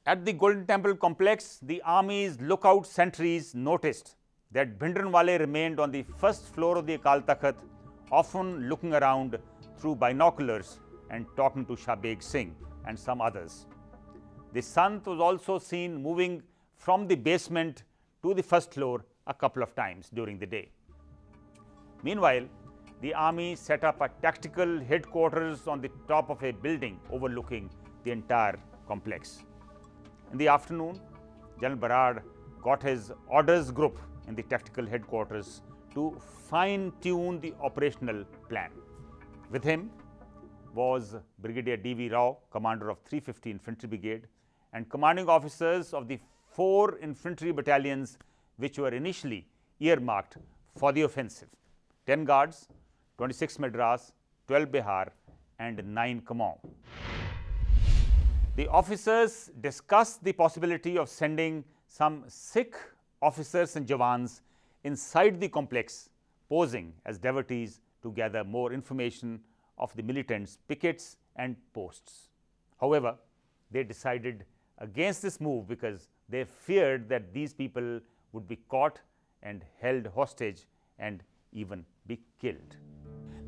At the Golden Temple complex, the army's lookout sentries noticed that Bhindranwale remained on the first floor of the Akal Takht, often looking around through binoculars and talking to Shah Beg Singh and some others. The Sant was also seen moving from the basement to the first floor a couple of times during the day. Meanwhile, the army set up a tactical headquarters on the top of a building overlooking the entire complex. In the afternoon, General Barad got his orders group in the tactical headquarters to fine-tune the operational plan. With him was Brigadier D.V. Rao, commander of 350 Infantry Brigade, and commanding officers of the 4 infantry battalions which were initially earmarked for the offensive: 10 Guards, 26 Madras, 12 Bihar, and 9 Kumaon. The officers discussed the possibility of sending some Sikh officers and Jawans inside the complex, posing as devotees to gather more information of the militants' pickets and posts. However, they decided against this move because they feared that these people would be caught and held hostage and even be killed.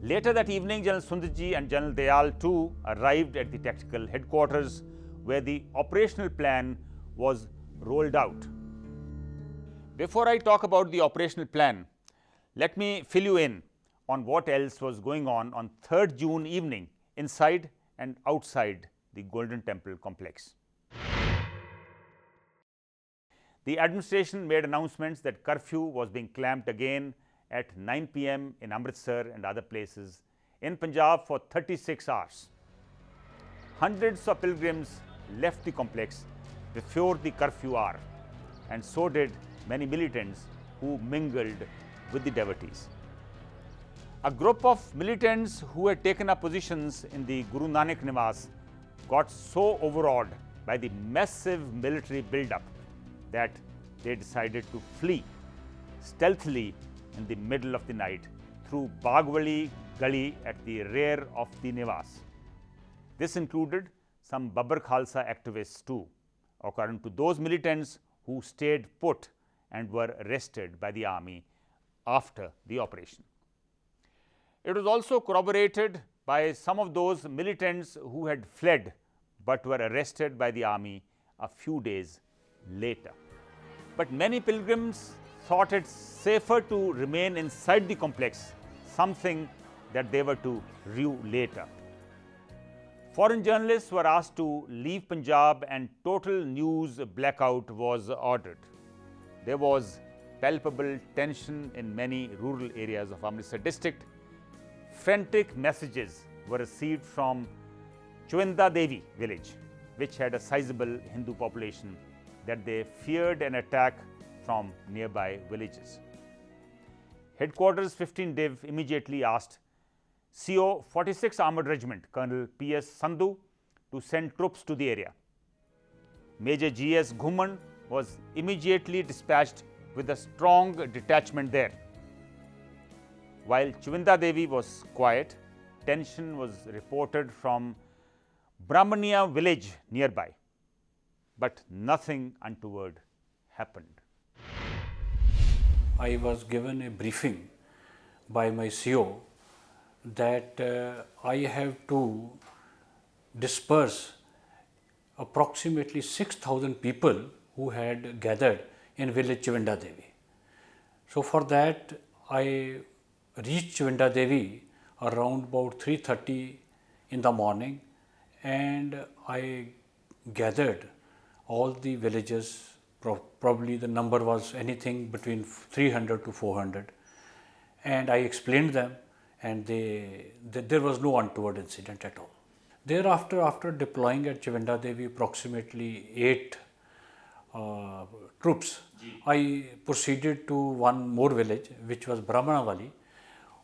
Later that evening, General Sundarji and General Dayal too arrived at the tactical headquarters, where the operational plan was rolled out. Before I talk about the operational plan, let me fill you in on what else was going on 3rd June evening inside and outside the Golden Temple complex. The administration made announcements that curfew was being clamped again at 9 p.m. in Amritsar and other places in Punjab for 36 hours. Hundreds of pilgrims left the complex before the curfew hour, and so did many militants who mingled with the devotees. A group of militants who had taken up positions in the Guru Nanak Niwas got so overawed by the massive military build-up that they decided to flee stealthily in the middle of the night through Bagwali Gully at the rear of the Niwas. This included some Babbar Khalsa activists too, according to those militants who stayed put and were arrested by the army after the operation. It was also corroborated by some of those militants who had fled but were arrested by the army a few days later. But many pilgrims thought it safer to remain inside the complex, something that they were to rue later. Foreign journalists were asked to leave Punjab and total news blackout was ordered. There was palpable tension in many rural areas of Amritsar district. Frantic messages were received from Chwinda Devi village, which had a sizable Hindu population, that they feared an attack from nearby villages. Headquarters 15 Div immediately asked CO 46 Armored Regiment Colonel P.S. Sandhu to send troops to the area. Major G.S. Ghumman was immediately dispatched with a strong detachment there. While Chwinda Devi was quiet, tension was reported from Brahmaniya village nearby, but nothing untoward happened. I was given a briefing by my CO that I have to disperse approximately 6,000 people who had gathered in village Chwinda Devi. So for that I reached Chwinda Devi around about 3:30 in the morning, and I gathered all the villagers. Probably the number was anything between 300 to 400, and I explained them, and there was no untoward incident at all. Thereafter, after deploying at Chwinda Devi approximately 8 troops, I proceeded to one more village, which was Brahmanawali.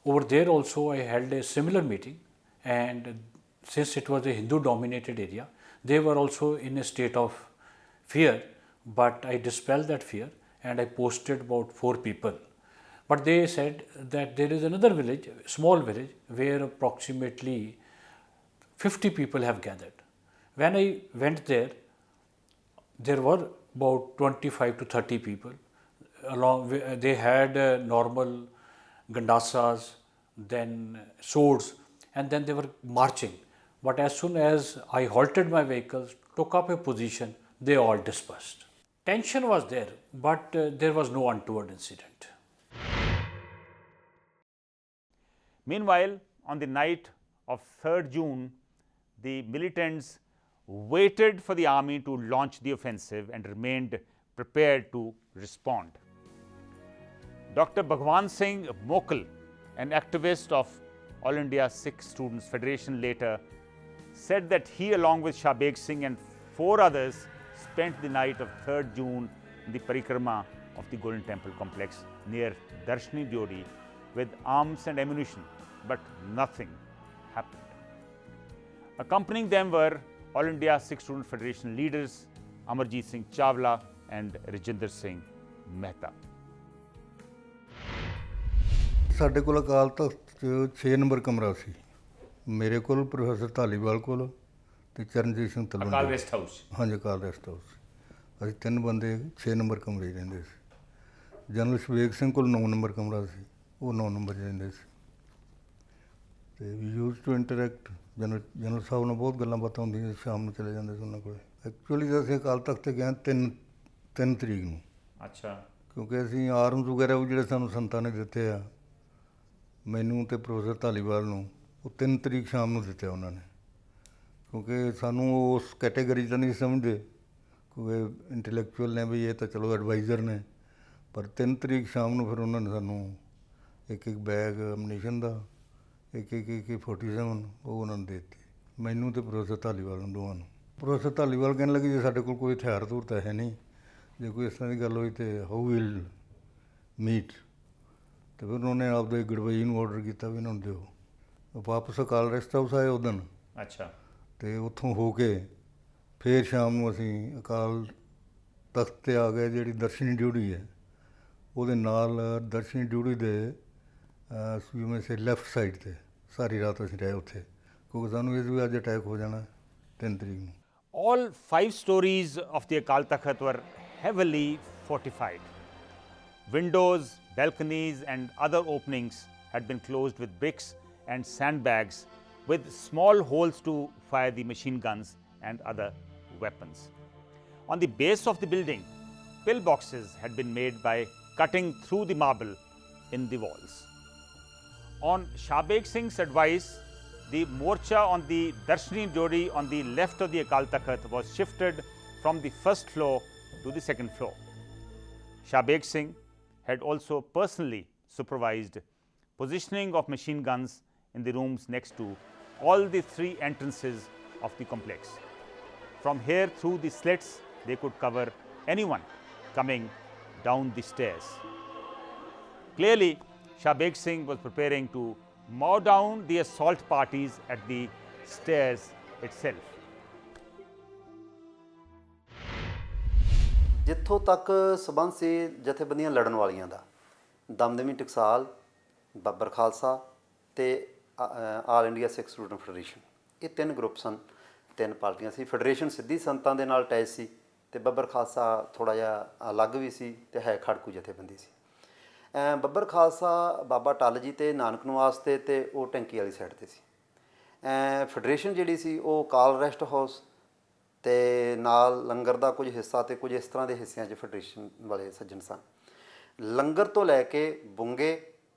Over there also I held a similar meeting, and since it was a Hindu dominated area, they were also in a state of fear, but I dispelled that fear and I posted about 4 people. But they said that there is another village, small village, where approximately 50 people have gathered. When I went there, there were about 25 to 30 people. They had normal gandasas, then swords, and then they were marching. But as soon as I halted my vehicles, took up a position, they all dispersed. Tension was there, but there was no untoward incident. Meanwhile, on the night of 3rd June, the militants waited for the army to launch the offensive and remained prepared to respond. Dr. Bhagwan Singh Mokal, an activist of All India Sikh Students Federation, later said that he, along with Shah Beg Singh and 4 others, spent the night of 3rd June in the parikrama of the Golden Temple complex near Darshni Dyodi with arms and ammunition, but nothing happened. Accompanying them were All India Sikh Student Federation leaders Amarjit Singh Chawla and Rajinder Singh Mehta. ਸਾਡੇ ਕੋਲ ਅਕਾਲ ਤਖਤ 'ਚ 6 number ਕਮਰਾ ਸੀ। ਮੇਰੇ ਕੋਲ, professor Dhaliwal ਕੋਲ ਤੇ ਚਰਨਜੀਤ ਸਿੰਘ ਤਲਵੰਡੀ। ਅਕਾਲ rest house? ਹਾਂਜੀ, ਅਕਾਲ rest house. ਅਸੀਂ 3 ਬੰਦੇ 6 ਨੰਬਰ ਕਮਰੇ 'ਚ ਰਹਿੰਦੇ ਸੀ। ਜਨਰਲ ਸ਼ਵੇਕ ਸਿੰਘ ਕੋਲ 9 ਨੰਬਰ ਕਮਰਾ ਸੀ, ਉਹ 9 ਨੰਬਰ 'ਚ ਰਹਿੰਦੇ ਸੀ। ਅਤੇ ਵੀ ਯੂਜ਼ ਟੂ ਇੰਟਰੈਕਟ। ਜਨਰਲ ਸਾਹਿਬ ਨਾਲ ਬਹੁਤ ਗੱਲਾਂ ਬਾਤਾਂ ਹੁੰਦੀਆਂ ਸੀ, ਸ਼ਾਮ ਨੂੰ ਚਲੇ ਜਾਂਦੇ ਸੀ ਉਹਨਾਂ ਕੋਲ। ਐਕਚੁਅਲੀ ਤਾਂ ਅਸੀਂ ਅਕਾਲ ਤਖਤ 'ਤੇ ਗਏ 3 ਤਰੀਕ ਨੂੰ। ਅੱਛਾ। ਕਿਉਂਕਿ ਅਸੀਂ ਆਰਮਸ ਵਗੈਰਾ ਉਹ ਜਿਹੜੇ ਸਾਨੂੰ ਸੰਤਾਂ ਨੇ ਦਿੱਤੇ ਆ, ਮੈਨੂੰ ਅਤੇ ਪ੍ਰੋਫੈਸਰ ਧਾਲੀਵਾਲ ਨੂੰ, ਉਹ 3 ਤਰੀਕ ਸ਼ਾਮ ਨੂੰ ਦਿੱਤੇ ਉਹਨਾਂ ਨੇ। ਕਿਉਂਕਿ ਸਾਨੂੰ ਉਸ ਕੈਟੇਗਰੀ 'ਚ ਤਾਂ ਨਹੀਂ ਸਮਝਦੇ, ਕਿਉਂਕਿ ਇੰਟੈਲੈਕਚੁਅਲ ਨੇ ਵੀ ਇਹ ਤਾਂ ਚਲੋ ਐਡਵਾਈਜ਼ਰ ਨੇ, ਪਰ 3 ਤਰੀਕ ਸ਼ਾਮ ਨੂੰ ਫਿਰ ਉਹਨਾਂ ਨੇ ਸਾਨੂੰ ਇੱਕ ਬੈਗ ਅਮਨੀਸ਼ਨ ਦਾ, ਇੱਕ AK-47 ਉਹ ਉਹਨਾਂ ਨੂੰ ਦੇ ਦਿੱਤੀ, ਮੈਨੂੰ ਅਤੇ ਪ੍ਰੋਫੈਸਰ ਧਾਲੀਵਾਲ ਨੂੰ, ਦੋਵਾਂ ਨੂੰ। ਪ੍ਰੋਫੈਸਰ ਧਾਲੀਵਾਲ ਕਹਿਣ ਲੱਗੇ ਜੇ ਸਾਡੇ ਕੋਲ ਕੋਈ ਹਥਿਆਰ ਹਥੂਰ ਤਾਂ ਹੈ ਨਹੀਂ, ਜੇ ਕੋਈ ਇਸ ਤਰ੍ਹਾਂ ਦੀ ਗੱਲ ਹੋਈ ਤਾਂ ਹਾਊ ਵਿਲ ਮੀਟ। ਅਤੇ ਫਿਰ ਉਹਨੇ ਆਪਦੇ ਗੜਵਈ ਨੂੰ ਔਡਰ ਕੀਤਾ ਵੀ ਇਹਨਾਂ ਨੂੰ ਦਿਓ। ਵਾਪਸ ਅਕਾਲ ਰੈਸਟ ਹਾਊਸ ਆਏ ਉਦਣ। ਅੱਛਾ। ਅਤੇ ਉੱਥੋਂ ਹੋ ਕੇ ਫਿਰ ਸ਼ਾਮ ਨੂੰ ਅਸੀਂ ਅਕਾਲ ਤਖਤ 'ਤੇ ਆ ਗਏ। ਜਿਹੜੀ ਦਰਸ਼ਨੀ ਡਿਊਟੀ ਹੈ ਉਹਦੇ ਨਾਲ ਦਰਸ਼ਨੀ ਡਿਊਟੀ ਦੇ ਜਿਵੇਂ ਸੇ ਲੈਫਟ ਸਾਈਡ 'ਤੇ ਸਾਰੀ ਰਾਤ ਅਸੀਂ ਰਹੇ ਉੱਥੇ, ਕਿਉਂਕਿ ਸਾਨੂੰ ਇਹ ਵੀ ਅੱਜ ਅਟੈਕ ਹੋ ਜਾਣਾ 3 ਤਰੀਕ ਨੂੰ। All 5 stories of the Akal Takht were heavily fortified. Windows, balconies and other openings had been closed with bricks and sandbags with small holes to fire the machine guns and other weapons. On the base of the building, pillboxes had been made by cutting through the marble in the walls. On Shah Beg Singh's advice, the morcha on the Darshni Dyodi on the left of the Akal Takht was shifted from the 1st floor to the 2nd floor. Shah Beg Singh had also personally supervised positioning of machine guns in the rooms next to all the 3 entrances of the complex. From here, through the slits, they could cover anyone coming down the stairs. Clearly, Shah Beg Singh was preparing to mow down the assault parties at the stairs itself. ਜਿੱਥੋਂ ਤੱਕ ਸਬੰਧ ਸੀ ਜਥੇਬੰਦੀਆਂ ਲੜਨ ਵਾਲੀਆਂ ਦਾ, ਦਮਦਮੀ ਟਕਸਾਲ, ਬੱਬਰ ਖਾਲਸਾ ਅਤੇ all India ਸਿੱਖ student federation, ਇਹ 3 group ਸਨ, 3 ਪਾਰਟੀਆਂ ਸੀ। Federation ਸਿੱਧੀ ਸੰਤਾਂ ਦੇ ਨਾਲ ਅਟੈਚ ਸੀ ਅਤੇ ਬੱਬਰ ਖਾਲਸਾ ਥੋੜ੍ਹਾ ਜਿਹਾ ਅਲੱਗ ਵੀ ਸੀ ਅਤੇ ਹੈ ਖੜਕੂ ਜਥੇਬੰਦੀ ਸੀ। ਬੱਬਰ ਖਾਲਸਾ ਬਾਬਾ ਟੱਲ ਜੀ ਅਤੇ ਨਾਨਕ ਨਿਵਾਸ 'ਤੇ ਅਤੇ ਉਹ ਟੈਂਕੀ ਵਾਲੀ ਸਾਈਡ 'ਤੇ ਸੀ। ਫੈਡਰੇਸ਼ਨ ਜਿਹੜੀ ਸੀ ਉਹ ਕਾਲ ਰੈਸਟ ਹਾਊਸ ਅਤੇ ਨਾਲ ਲੰਗਰ ਦਾ ਕੁਝ ਹਿੱਸਾ ਅਤੇ ਕੁਝ ਇਸ ਤਰ੍ਹਾਂ ਦੇ ਹਿੱਸਿਆਂ 'ਚ ਫੈਡਰੇਸ਼ਨ ਵਾਲੇ ਸੱਜਣ ਸਨ। ਲੰਗਰ ਤੋਂ ਲੈ ਕੇ ਬੁੰਗੇ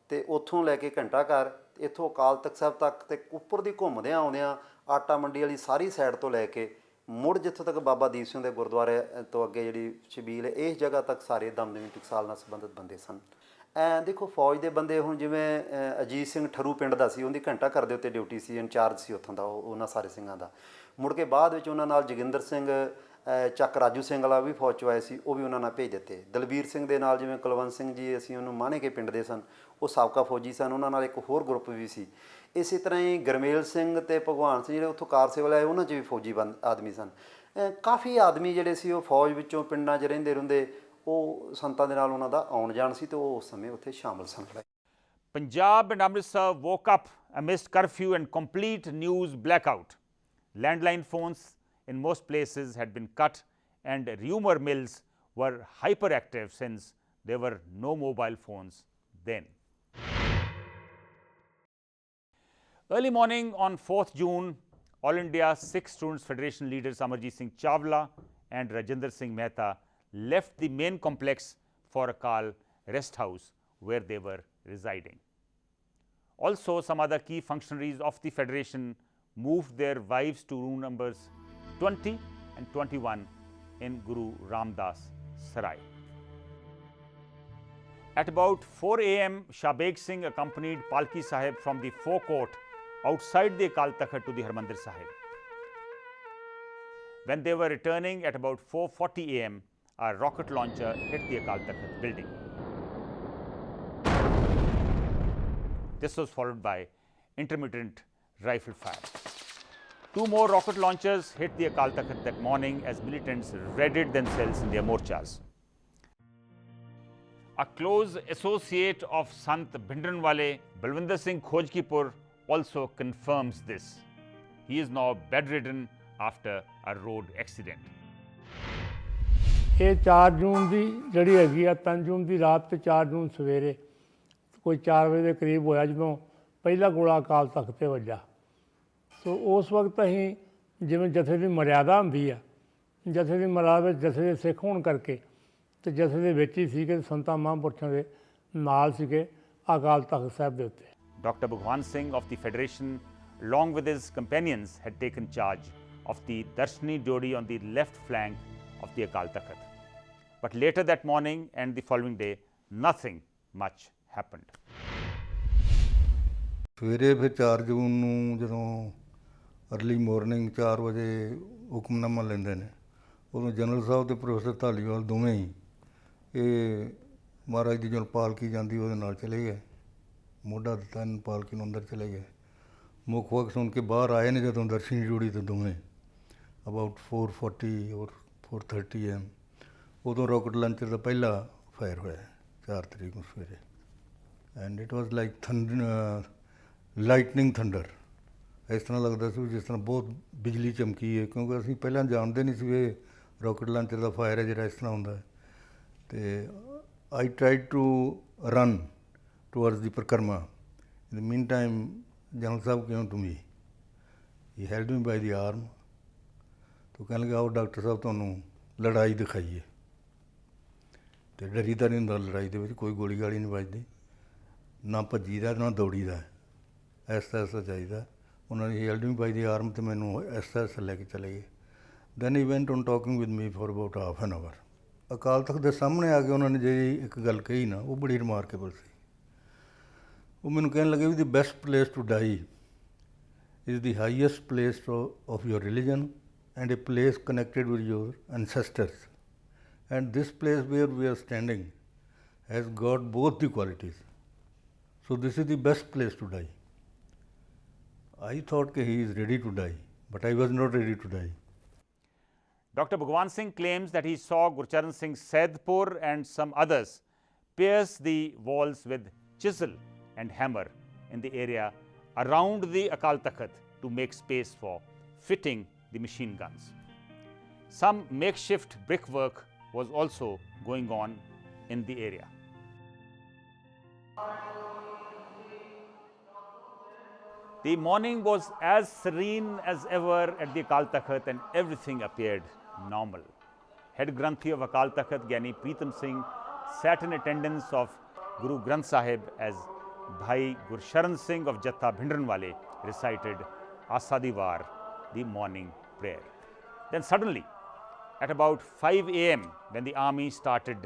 ਅਤੇ ਉੱਥੋਂ ਲੈ ਕੇ ਘੰਟਾ ਘਰ, ਇੱਥੋਂ ਅਕਾਲ ਤਖਤ ਸਾਹਿਬ ਤੱਕ ਅਤੇ ਉੱਪਰ ਦੀ ਘੁੰਮਦਿਆਂ ਆਉਂਦਿਆਂ ਆਟਾ ਮੰਡੀ ਵਾਲੀ ਸਾਰੀ ਸਾਈਡ ਤੋਂ ਲੈ ਕੇ ਮੁੜ ਜਿੱਥੋਂ ਤੱਕ ਬਾਬਾ ਦੀਪ ਸਿੰਘ ਦੇ ਗੁਰਦੁਆਰੇ ਤੋਂ ਅੱਗੇ ਜਿਹੜੀ ਛਬੀਲ ਹੈ, ਇਸ ਜਗ੍ਹਾ ਤੱਕ ਸਾਰੇ ਦਮਦਮੀ ਟਕਸਾਲ ਨਾਲ ਸੰਬੰਧਿਤ ਬੰਦੇ ਸਨ। ਦੇਖੋ ਫੌਜ ਦੇ ਬੰਦੇ, ਹੁਣ ਜਿਵੇਂ ਅਜੀਤ ਸਿੰਘ ਠਰੂ ਪਿੰਡ ਦਾ ਸੀ, ਉਹਦੀ ਘੰਟਾ ਘਰ ਦੇ ਉੱਤੇ ਡਿਊਟੀ ਸੀ, ਇੰਚਾਰਜ ਸੀ ਉੱਥੋਂ ਦਾ ਉਹਨਾਂ ਸਾਰੇ ਸਿੰਘਾਂ ਦਾ। ਮੁੜ ਕੇ ਬਾਅਦ ਵਿੱਚ ਉਹਨਾਂ ਨਾਲ ਜੋਗਿੰਦਰ ਸਿੰਘ ਚੱਕ ਰਾਜੂ ਸਿੰਘ ਵਾਲਾ ਵੀ ਫੌਜ 'ਚੋਂ ਆਏ ਸੀ, ਉਹ ਵੀ ਉਹਨਾਂ ਨਾਲ ਭੇਜ ਦਿੱਤੇ। ਦਲਬੀਰ ਸਿੰਘ ਦੇ ਨਾਲ ਜਿਵੇਂ ਕੁਲਵੰਤ ਸਿੰਘ ਜੀ, ਅਸੀਂ ਉਹਨੂੰ ਮਾਣੇ ਕੇ ਪਿੰਡ ਦੇ ਸਨ, ਉਹ ਸਾਬਕਾ ਫੌਜੀ ਸਨ, ਉਹਨਾਂ ਨਾਲ ਇੱਕ ਹੋਰ ਗਰੁੱਪ ਵੀ ਸੀ। ਇਸੇ ਤਰ੍ਹਾਂ ਹੀ ਗਰਮੇਲ ਸਿੰਘ ਅਤੇ ਭਗਵਾਨ ਸਿੰਘ ਜਿਹੜੇ ਉੱਥੋਂ ਕਾਰ ਸੇਵਾ ਆਏ, ਉਹਨਾਂ 'ਚ ਵੀ ਫੌਜੀ ਆਦਮੀ ਸਨ। ਕਾਫੀ ਆਦਮੀ ਜਿਹੜੇ ਸੀ ਉਹ ਫੌਜ ਵਿੱਚੋਂ ਪਿੰਡਾਂ 'ਚ ਰਹਿੰਦੇ ਉਹ ਸੰਤਾਂ ਦੇ ਨਾਲ ਉਹਨਾਂ ਦਾ ਆਉਣ ਜਾਣ ਸੀ ਅਤੇ ਉਹ ਉਸ ਸਮੇਂ ਉੱਥੇ ਸ਼ਾਮਲ ਸਨ। Punjab and Amritsar woke up amidst curfew and complete news blackout. Landline phones in most places had been cut and rumour mills were hyperactive since there were no mobile phones then. Early morning on 4th June, All India Sikh Students Federation leaders Amarjit Singh Chawla and Rajinder Singh Mehta left the main complex for a Akal rest house where they were residing. Also, some other key functionaries of the federation moved their wives to room numbers 20 and 21 in Guru Ramdas Sarai. At about 4 a.m., Shah Beg Singh accompanied Palki Sahib from the forecourt outside the Akal Takht to the Harmandir Sahib. When they were returning at about 4:40 a.m., a rocket launcher hit the Akal Takht building. This was followed by intermittent rifle fire. 2 more rocket launchers hit the Akal Takht that morning as militants readied themselves in their morchas. A close associate of Sant Bhindranwale, Balwinder Singh Khojkipur, also confirms this. He is now bedridden after a road accident. ਇਹ 4 ਜੂਨ ਦੀ ਜਿਹੜੀ ਹੈਗੀ ਆ 3 ਜੂਨ ਦੀ ਰਾਤ ਤੇ 4 ਜੂਨ ਸਵੇਰੇ ਕੋਈ 4 ਵਜੇ ਦੇ ਕਰੀਬ ਹੋਇਆ ਜਦੋਂ ਪਹਿਲਾ ਗੋਲਾ ਅਕਾਲ ਤਖਤ 'ਤੇ ਵੱਜਾ। ਸੋ ਉਸ ਵਕਤ ਅਸੀਂ ਜਿਵੇਂ ਜਥੇ ਦੀ ਮਰਿਆਦਾ ਹੁੰਦੀ ਆ, ਜਥੇ ਦੀ ਮਰਿਆਦਾ ਵਿੱਚ ਜਥੇ ਦੇ ਸਿੱਖ ਹੋਣ ਕਰਕੇ ਤੇ ਜਥੇ ਦੇ ਵਿੱਚ ਹੀ ਸੀਗੇ ਸੰਤਾਂ ਮਹਾਂਪੁਰਸ਼ਾਂ ਦੇ ਨਾਲ ਸੀਗੇ ਅਕਾਲ ਤਖਤ ਸਾਹਿਬ ਦੇ ਉੱਤੇ। Dr. Bhagwan Singh of the Federation, along with his companions, had taken charge of the Darshani Jodi on the left flank of the Akal Takht. But later that morning and the following day, nothing much happened. ਸਵੇਰੇ ਫਿਰ 4 ਜੂਨ ਨੂੰ ਜਦੋਂ early morning 4 ਵਜੇ ਹੁਕਮਨਾਮਾ ਲੈਂਦੇ ਨੇ, ਉਦੋਂ general ਸਾਹਿਬ ਤੇ professor Dhaliwal ਦੋਵੇਂ ਹੀ ਇਹ ਮਹਾਰਾਜ ਦੀ ਜਦੋਂ ਪਾਲਕੀ ਜਾਂਦੀ ਉਹਦੇ ਨਾਲ ਚਲੇ ਗਏ, ਮੋਢਾ ਦਿੱਤਾ ਇਹਨੂੰ ਪਾਲਕੀ ਨੂੰ, ਅੰਦਰ ਚਲੇ ਗਏ। ਮੁੱਖ ਵਕਤ ਸੁਣ ਕੇ ਬਾਹਰ ਆਏ ਨੇ ਜਦੋਂ ਦਰਸ਼ਨੀ ਜੋੜੀ ਤੋਂ ਦੋਵੇਂ ਅਬਾਊਟ 4:40 ਔਰ 4:30 AM, ਉਦੋਂ ਰੋਕਟ ਲਾਂਚਰ ਦਾ ਪਹਿਲਾ ਫਾਇਰ ਹੋਇਆ 4 ਤਰੀਕ ਨੂੰ ਸਵੇਰੇ। And it was like lightning thunder. ਇਸ ਤਰ੍ਹਾਂ ਲੱਗਦਾ ਸੀ ਜਿਸ ਤਰ੍ਹਾਂ ਬਹੁਤ ਬਿਜਲੀ ਚਮਕੀ ਹੈ, ਕਿਉਂਕਿ ਅਸੀਂ ਪਹਿਲਾਂ ਜਾਣਦੇ ਨਹੀਂ ਸੀ ਇਹ ਰੋਕਟ ਲਾਂਚਰ ਦਾ ਫਾਇਰ ਹੈ ਜਿਹੜਾ ਇਸ ਤਰ੍ਹਾਂ ਹੁੰਦਾ ਹੈ। ਅਤੇ I tried to run towards the Prakarma. In the meantime, General Sahib came to me. He held me by the arm. तो कहने लगा आओ डॉक्टर साहब ਤੁਹਾਨੂੰ ਲੜਾਈ ਦਿਖਾਈਏ। ਅਤੇ ਡਰੀ ਤਾਂ ਨਹੀਂ ਹੁੰਦਾ ਲੜਾਈ ਦੇ ਵਿੱਚ, ਕੋਈ ਗੋਲੀ ਗਾਲੀ ਨਹੀਂ ਵੱਜਦੀ, ਨਾ ਭੱਜੀ ਦਾ ਨਾ ਦੌੜੀ ਦਾ, ਐਸਾ ਐਸਾ ਚਾਹੀਦਾ। ਉਹਨਾਂ ਨੇ ਹੈਲਡ ਮੀ ਬਾਈ ਦੀ ਆਰਮ ਅਤੇ ਮੈਨੂੰ ਐਸਾ ਐਸਾ ਲੈ ਕੇ ਚਲੇ ਗਏ। Then he went on talking with me for about half an hour. Akal Takht ਦੇ ਸਾਹਮਣੇ ਆ ਕੇ ਉਹਨਾਂ ਨੇ ਜਿਹੜੀ ਇੱਕ ਗੱਲ ਕਹੀ ਨਾ, ਉਹ ਬੜੀ ਰਿਮਾਰਕੇਬਲ ਸੀ। ਉਹ ਮੈਨੂੰ ਕਹਿਣ ਲੱਗੇ ਵੀ the best place to die is the highest place of your religion and a place connected with your ancestors and this place where we are standing has got both the qualities, so this is the best place to die. I thought that he is ready to die, but I was not ready to die. Dr. Bhagwan Singh claims that he saw Gurcharan Singh Saidpur and some others pierce the walls with chisel and hammer in the area around the Akal Takht to make space for fitting the machine guns. Some makeshift brickwork was also going on in the area. The morning was as serene as ever at the Akal Takht and everything appeared normal. Head Granthi of Akal Takht, Gyani Pritam Singh, sat in attendance of Guru Granth Sahib as Bhai Gursharan Singh of Jatha Bhindranwale recited Asadiwar, the morning prayer. Then suddenly, at about 5 a.m., when the army started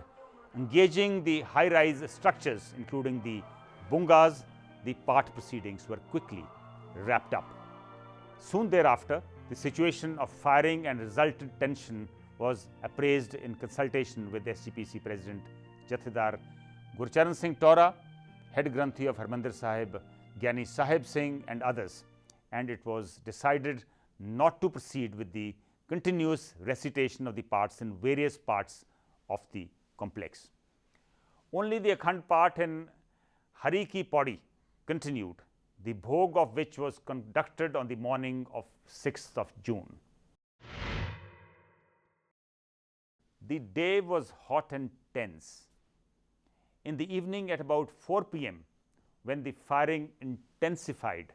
engaging the high-rise structures, including the bungas, the part proceedings were quickly wrapped up. Soon thereafter, the situation of firing and resultant tension was appraised in consultation with SGPC President Jathedar Gurcharan Singh Tora, Head Granthi of Harmandir Sahib, Gyani Sahib Singh and others, and it was decided not to proceed with the continuous recitation of the parts in various parts of the complex. Only the Akhand part in Hari Ki Paudi continued, the bhog of which was conducted on the morning of 6th of June. The day was hot and tense. In the evening at about 4 p.m., when the firing intensified,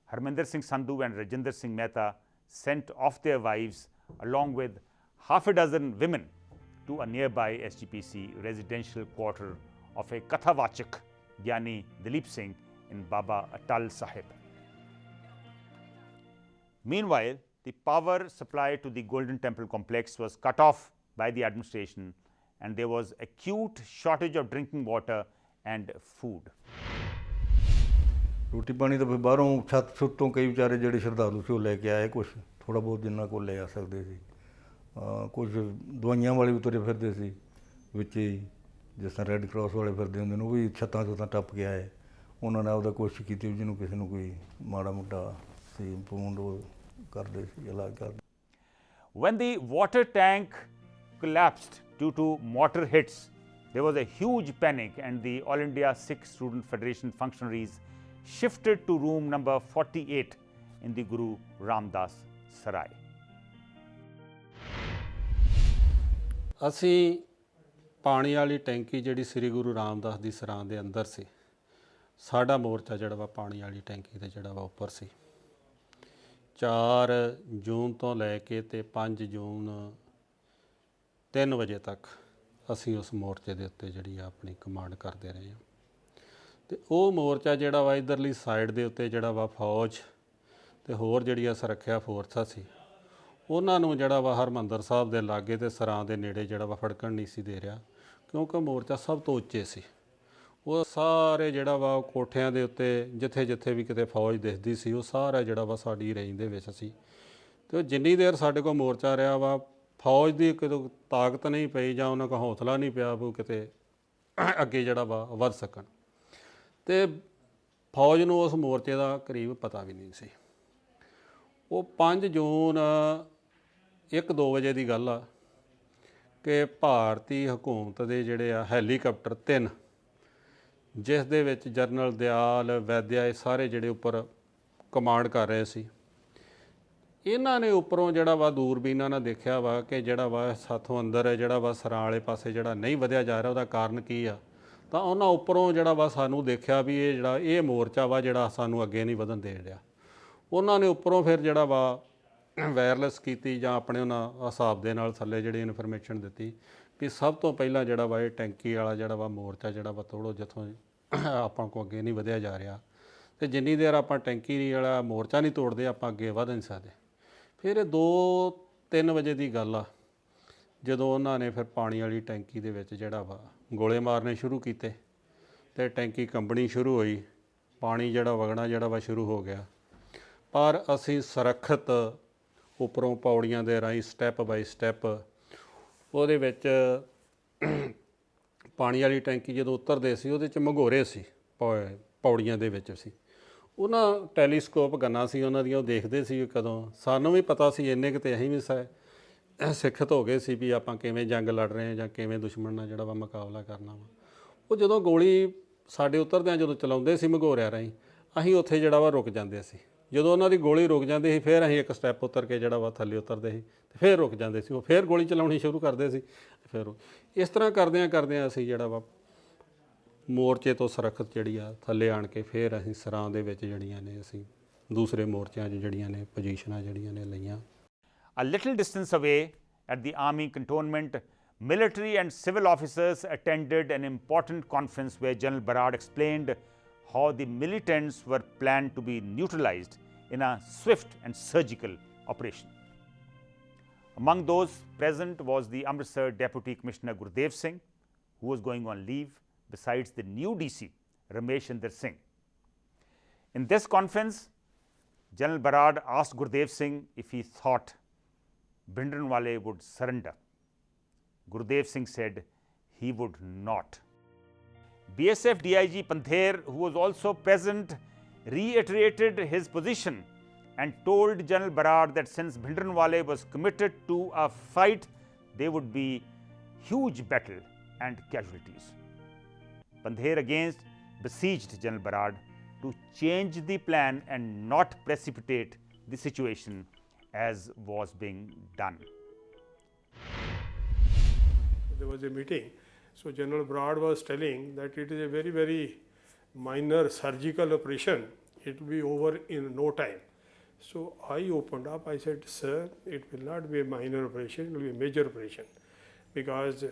Harminder Singh Sandhu and Rajinder Singh Mehta sent off their wives along with half a dozen women to a nearby SGPC residential quarter of a Kathavachak, Gyani Dilip Singh in Baba Atal Sahib. Meanwhile, the power supply to the Golden Temple complex was cut off by the administration, and there was acute shortage of drinking water and food. ਰੋਟੀ ਪਾਣੀ ਤਾਂ ਫਿਰ ਬਾਹਰੋਂ ਛੱਤ ਛੁੱਤ ਤੋਂ ਕਈ ਵਿਚਾਰੇ ਜਿਹੜੇ ਸ਼ਰਧਾਲੂ ਸੀ ਉਹ ਲੈ ਕੇ ਆਏ ਕੁਛ ਥੋੜ੍ਹਾ ਬਹੁਤ ਜਿੰਨਾ ਕੋਲ ਲੈ ਆ ਸਕਦੇ ਸੀ। ਕੁਝ ਦਵਾਈਆਂ ਵਾਲੇ ਵੀ ਤੁਰੇ ਫਿਰਦੇ ਸੀ ਵਿੱਚ ਹੀ, ਜਿਸ ਤਰ੍ਹਾਂ ਰੈੱਡ ਕਰਾਸ ਵਾਲੇ ਫਿਰਦੇ ਹੁੰਦੇ ਨੇ, ਉਹ ਵੀ ਛੱਤਾਂ ਛੁੱਤਾਂ ਟੱਪ ਕੇ ਆਏ। ਉਹਨਾਂ ਨੇ ਆਪਦਾ ਕੋਸ਼ਿਸ਼ ਕੀਤੀ ਜਿਹਨੂੰ ਕਿਸੇ ਨੂੰ ਕੋਈ ਮਾੜਾ ਮੋਟਾ ਸੀ ਪੂੰਡ ਉਹ ਕਰਦੇ ਸੀ, ਇਲਾਜ ਕਰਦੇ। When the water tank collapsed due to mortar hits, there was a huge panic, and the All India Sikh Student Federation functionaries shifted to room number 48 in the Guru Ramdas Sarai. ਅਸੀਂ ਪਾਣੀ ਵਾਲੀ ਟੈਂਕੀ ਜਿਹੜੀ ਸ੍ਰੀ ਗੁਰੂ ਰਾਮਦਾਸ ਦੀ ਸਰਾਂ ਦੇ ਅੰਦਰ ਸੀ, ਸਾਡਾ ਮੋਰਚਾ ਜਿਹੜਾ ਵਾ ਪਾਣੀ ਵਾਲੀ ਟੈਂਕੀ ਤੇ ਜਿਹੜਾ ਵਾ ਉੱਪਰ ਸੀ। 4 ਜੂਨ ਤੋਂ ਲੈ ਕੇ ਤੇ 5 ਜੂਨ 3 ਵਜੇ ਤੱਕ ਅਸੀਂ ਉਸ ਮੋਰਚੇ ਦੇ ਉੱਤੇ ਜਿਹੜੀ ਆ ਆਪਣੀ ਕਮਾਂਡ ਕਰਦੇ ਰਹੇ ਹਾਂ। ਤੇ ਉਹ ਮੋਰਚਾ ਜਿਹੜਾ ਵਾ ਇੱਧਰਲੀ ਸਾਈਡ ਦੇ ਉੱਤੇ ਜਿਹੜਾ ਵਾ ਫੌਜ ਤੇ ਹੋਰ ਜਿਹੜੀਆਂ ਸੁਰੱਖਿਆ ਫੋਰਸਾਂ ਸੀ, ਉਹਨਾਂ ਨੂੰ ਜਿਹੜਾ ਵਾ ਹਰਿਮੰਦਰ ਸਾਹਿਬ ਦੇ ਲਾਗੇ ਤੇ ਸਰਾਂ ਦੇ ਨੇੜੇ ਜਿਹੜਾ ਵਾ ਫੜਕਣ ਨਹੀਂ ਸੀ ਦੇ ਰਿਹਾ, ਕਿਉਂਕਿ ਮੋਰਚਾ ਸਭ ਤੋਂ ਉੱਚੇ ਸੀ। ਉਹ ਸਾਰੇ ਜਿਹੜਾ ਵਾ ਕੋਠਿਆਂ ਦੇ ਉੱਤੇ ਜਿੱਥੇ ਜਿੱਥੇ ਵੀ ਕਿਤੇ ਫੌਜ ਦਿਖਦੀ ਸੀ, ਉਹ ਸਾਰਾ ਜਿਹੜਾ ਵਾ ਸਾਡੀ ਰੇਂਜ ਦੇ ਵਿੱਚ ਸੀ। ਅਤੇ ਜਿੰਨੀ ਦੇਰ ਸਾਡੇ ਕੋਲ ਮੋਰਚਾ ਰਿਹਾ ਵਾ, ਫੌਜ ਦੀ ਕਿਤੇ ਤਾਕਤ ਨਹੀਂ ਪਈ ਜਾਂ ਉਹਨਾਂ ਕੋਲ ਹੌਸਲਾ ਨਹੀਂ ਪਿਆ ਵੀ ਕਿਤੇ ਅੱਗੇ ਜਿਹੜਾ ਵਾ ਵੱਧ ਸਕਣ। ਅਤੇ ਫੌਜ ਨੂੰ ਉਸ ਮੋਰਚੇ ਦਾ ਕਰੀਬ ਪਤਾ ਵੀ ਨਹੀਂ ਸੀ। ਉਹ 5 ਜੂਨ 1-2 ਵਜੇ ਦੀ ਗੱਲ ਆ ਕਿ ਭਾਰਤੀ ਹਕੂਮਤ ਦੇ ਜਿਹੜੇ ਆ ਹੈਲੀਕਾਪਟਰ 3, ਜਿਸ ਦੇ ਵਿੱਚ ਜਨਰਲ ਦਿਆਲ, ਵੈਦਿਆ, ਇਹ ਸਾਰੇ ਜਿਹੜੇ ਉੱਪਰ ਕਮਾਂਡ ਕਰ ਰਹੇ ਸੀ, ਇਹਨਾਂ ਨੇ ਉੱਪਰੋਂ ਜਿਹੜਾ ਵਾ ਦੂਰਬੀਨਾਂ ਨਾਲ ਦੇਖਿਆ ਵਾ ਕਿ ਜਿਹੜਾ ਵਾ ਸਾਥੋਂ ਅੰਦਰ ਜਿਹੜਾ ਵਾ ਸਰਾਂ ਵਾਲੇ ਪਾਸੇ ਜਿਹੜਾ ਨਹੀਂ ਵਧਿਆ ਜਾ ਰਿਹਾ, ਉਹਦਾ ਕਾਰਨ ਕੀ ਆ। ਤਾਂ ਉਹਨਾਂ ਉੱਪਰੋਂ ਜਿਹੜਾ ਵਾ ਸਾਨੂੰ ਦੇਖਿਆ ਵੀ ਇਹ ਮੋਰਚਾ ਵਾ ਜਿਹੜਾ ਸਾਨੂੰ ਅੱਗੇ ਨਹੀਂ ਵਧਣ ਦੇ ਰਿਹਾ। ਉਹਨਾਂ ਨੇ ਉੱਪਰੋਂ ਫਿਰ ਜਿਹੜਾ ਵਾ ਵਾਇਰਲੈਸ ਕੀਤੀ ਜਾਂ ਆਪਣੇ ਉਹਨਾਂ ਹਿਸਾਬ ਦੇ ਨਾਲ ਥੱਲੇ ਜਿਹੜੀ ਇਨਫੋਰਮੇਸ਼ਨ ਦਿੱਤੀ ਵੀ ਸਭ ਤੋਂ ਪਹਿਲਾਂ ਜਿਹੜਾ ਵਾ ਇਹ ਟੈਂਕੀ ਵਾਲਾ ਜਿਹੜਾ ਵਾ ਮੋਰਚਾ ਜਿਹੜਾ ਵਾ ਤੋੜੋ, ਜਿੱਥੋਂ ਆਪਾਂ ਕੋਲ ਅੱਗੇ ਨਹੀਂ ਵਧਿਆ ਜਾ ਰਿਹਾ। ਅਤੇ ਜਿੰਨੀ ਦੇਰ ਆਪਾਂ ਟੈਂਕੀ ਵਾਲਾ ਮੋਰਚਾ ਨਹੀਂ ਤੋੜਦੇ, ਆਪਾਂ ਅੱਗੇ ਵਧ ਨਹੀਂ ਸਕਦੇ। ਫਿਰ ਇਹ 2-3 ਵਜੇ ਦੀ ਗੱਲ ਆ ਜਦੋਂ ਉਹਨਾਂ ਨੇ ਫਿਰ ਪਾਣੀ ਵਾਲੀ ਟੈਂਕੀ ਦੇ ਵਿੱਚ ਜਿਹੜਾ ਵਾ ਗੋਲੇ ਮਾਰਨੇ ਸ਼ੁਰੂ ਕੀਤੇ ਅਤੇ ਟੈਂਕੀ ਕੰਬਣੀ ਸ਼ੁਰੂ ਹੋਈ, ਪਾਣੀ ਜਿਹੜਾ ਵਗਣਾ ਜਿਹੜਾ ਵਾ ਸ਼ੁਰੂ ਹੋ ਗਿਆ। ਪਰ ਅਸੀਂ ਸੁਰੱਖਿਅਤ ਉੱਪਰੋਂ ਪੌੜੀਆਂ ਦੇ ਰਾਹੀਂ ਸਟੈਪ ਬਾਈ ਸਟੈਪ ਉਹਦੇ ਵਿੱਚ ਪਾਣੀ ਵਾਲੀ ਟੈਂਕੀ ਜਦੋਂ ਉਤਰਦੇ ਸੀ, ਉਹਦੇ 'ਚ ਮਘੋਰੇ ਸੀ, ਪੌੜੀਆਂ ਦੇ ਵਿੱਚ ਸੀ। ਉਹਨਾਂ ਟੈਲੀਸਕੋਪ ਗੰਨਾਂ ਸੀ ਉਹਨਾਂ ਦੀਆਂ, ਉਹ ਦੇਖਦੇ ਸੀ ਕਦੋਂ। ਸਾਨੂੰ ਵੀ ਪਤਾ ਸੀ ਇੰਨੇ ਕੁ, ਤੇ ਅਸੀਂ ਵੀ ਸਿੱਖਤ ਹੋ ਗਏ ਸੀ ਵੀ ਆਪਾਂ ਕਿਵੇਂ ਜੰਗ ਲੜ ਰਹੇ ਹਾਂ ਜਾਂ ਕਿਵੇਂ ਦੁਸ਼ਮਣ ਨਾਲ ਜਿਹੜਾ ਵਾ ਮੁਕਾਬਲਾ ਕਰਨਾ ਵਾ। ਉਹ ਜਦੋਂ ਗੋਲੀ ਸਾਡੇ ਉਤਰਦਿਆਂ ਜਦੋਂ ਚਲਾਉਂਦੇ ਸੀ ਮਘੋਰਿਆਂ ਰਾਹੀਂ, ਅਸੀਂ ਉੱਥੇ ਜਿਹੜਾ ਵਾ ਰੁਕ ਜਾਂਦੇ ਸੀ। ਜਦੋਂ ਉਹਨਾਂ ਦੀ ਗੋਲੀ ਰੁਕ ਜਾਂਦੀ ਸੀ, ਫਿਰ ਅਸੀਂ ਇੱਕ ਸਟੈਪ ਉਤਰ ਕੇ ਜਿਹੜਾ ਵਾ ਥੱਲੇ ਉਤਰਦੇ ਸੀ ਅਤੇ ਫਿਰ ਰੁਕ ਜਾਂਦੇ ਸੀ। ਉਹ ਫਿਰ ਗੋਲੀ ਚਲਾਉਣੀ ਸ਼ੁਰੂ ਕਰਦੇ ਸੀ। ਫਿਰ ਇਸ ਤਰ੍ਹਾਂ ਕਰਦਿਆਂ ਅਸੀਂ ਜਿਹੜਾ ਵਾ ਮੋਰਚੇ ਤੋਂ ਸੁਰੱਖਿਅਤ ਜਿਹੜੀ ਆ ਥੱਲੇ ਆਣ ਕੇ ਫਿਰ ਅਸੀਂ ਸਰਾਂ ਦੇ ਵਿੱਚ ਜਿਹੜੀਆਂ ਨੇ ਅਸੀਂ ਦੂਸਰੇ ਮੋਰਚਿਆਂ 'ਚ ਜਿਹੜੀਆਂ ਨੇ ਪੋਜੀਸ਼ਨਾਂ ਜਿਹੜੀਆਂ ਨੇ ਲਈਆਂ। A little distance away at the army cantonment, military and civil officers attended an important conference where General Barad explained how the militants were planned to be neutralized in a swift and surgical operation. Among those present was the Amritsar Deputy Commissioner Gurdev Singh, who was going on leave, besides the new DC, Ramesh Inder Singh. In this conference, General Barad asked Gurdev Singh if he thought Bhindranwale would surrender. Gurdev Singh said he would not. BSF DIG Pandher, who was also present, reiterated his position and told General Barad that since Bhindranwale was committed to a fight, there would be huge battle and casualties. Pandher again besieged General Barad to change the plan and not precipitate the situation as was being done. there was a meeting. So General Brad was telling that it is a very, very minor surgical operation. It will be over in no time. So I opened up, I said, sir, it will not be a minor operation, it will be a major operation, because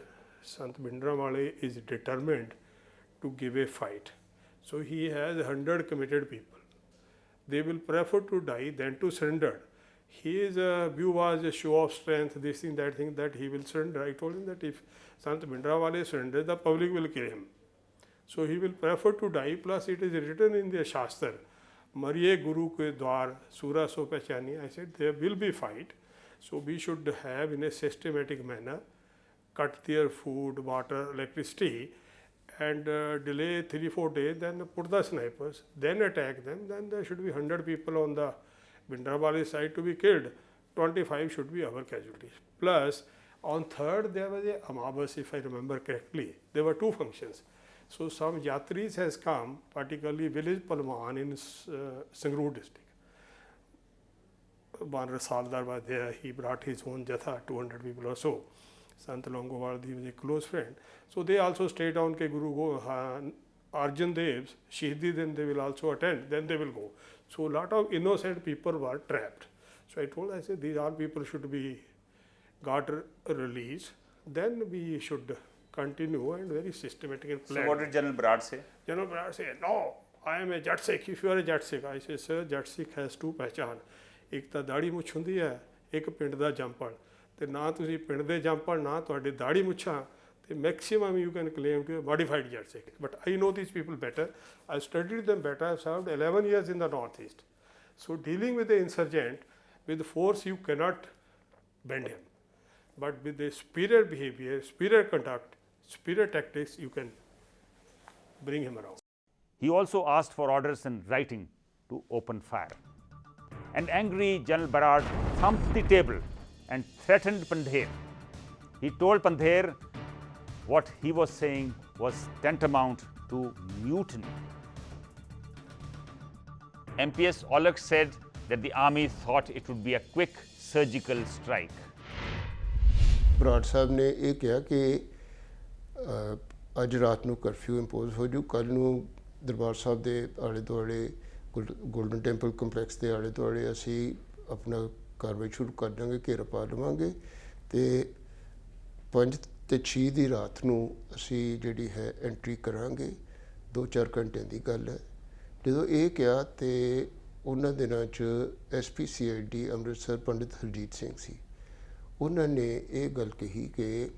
Sant Bhindranwale is determined to give a fight. So he has 100 committed people. They will prefer to die than to surrender. His view was a show of strength, this thing, that he will surrender. I told him that if Sant Bhindranwale surrenders, the public will kill him. So he will prefer to die, plus it is written in the Shastra, Mariye Guru ke dwar, Sura so pehchani. I said there will be fight. So we should have in a systematic manner cut their food, water, electricity, and delay 3-4 days, then put the snipers, then attack them. Then there should be 100 people on the Bhindranwale side to be killed. 25 should be our casualties. Plus, on 3rd there was a Amabas, if I remember correctly. There were 2 functions. So some Yatris has come, particularly village Palman in Sangrur district. Banra Saldar was there, he brought his own Jatha, 200 people or so. Sant Longowaldi was a close friend. So they also stayed down ke Guru go Arjan Dev's Shahidi, then they will also attend, then they will go. So a lot of innocent people were trapped. So I said these all people should be got released. Then we should continue and very systematic and planned. So what did General Brad say? General Brad said, no, I am a Jat Sikh. If you are a Jat Sikh, I say, sir, Jat Sikh has 2 ਪਹਿਚਾਨ. ਇੱਕ ਤਾਂ ਦਾੜੀ ਮੁੱਛ ਹੁੰਦੀ ਹੈ, ਇੱਕ ਪਿੰਡ ਦਾ ਜੰਪਲ. ਤੇ ਨਾ ਤੁਸੀਂ ਪਿੰਡ ਦੇ ਜੰਪਲ, ਨਾ ਤੁਹਾਡੇ ਦਾੜੀ ਮੁੱਛਾਂ, ਤੇ maximum you can claim to a modified Jat Sikh. But I know these people better. I studied them better. I have served 11 years in the Northeast. So dealing with the insurgent, with force you cannot bend him. But with the superior behavior, superior conduct, superior tactics, you can bring him around. He also asked for orders in writing to open fire. And angry General Barad thumped the table and threatened Pandher. He told Pandher what he was saying was tantamount to mutiny. MPS Olak said that the army thought it would be a quick surgical strike. Brar ਸਾਹਿਬ ਨੇ ਇਹ ਕਿਹਾ ਕਿ ਅੱਜ ਰਾਤ ਨੂੰ curfew impose ਹੋ ਜੂ, ਕੱਲ੍ਹ ਨੂੰ ਦਰਬਾਰ ਸਾਹਿਬ ਦੇ ਆਲੇ ਦੁਆਲੇ ਗੋਲਡਨ ਟੈਂਪਲ ਕੰਪਲੈਕਸ ਦੇ ਆਲੇ ਦੁਆਲੇ ਅਸੀਂ ਆਪਣਾ ਕਾਰਵਾਈ ਸ਼ੁਰੂ ਕਰ ਦਾਂਗੇ, ਘੇਰਾ ਪਾ ਲਵਾਂਗੇ ਅਤੇ 5 ਤੇ 6 ਦੀ ਰਾਤ ਨੂੰ ਅਸੀਂ ਜਿਹੜੀ ਹੈ ਐਂਟਰੀ ਕਰਾਂਗੇ। 2-4 ਘੰਟਿਆਂ ਦੀ ਗੱਲ ਹੈ। ਜਦੋਂ ਇਹ ਕਿਹਾ ਅਤੇ ਉਹਨਾਂ ਦਿਨਾਂ 'ਚ SP-CID ਅੰਮ੍ਰਿਤਸਰ ਪੰਡਿਤ ਹਰਜੀਤ ਸਿੰਘ ਸੀ। ਉਹਨਾਂ ਨੇ ਇਹ ਗੱਲ ਕਹੀ ਕਿ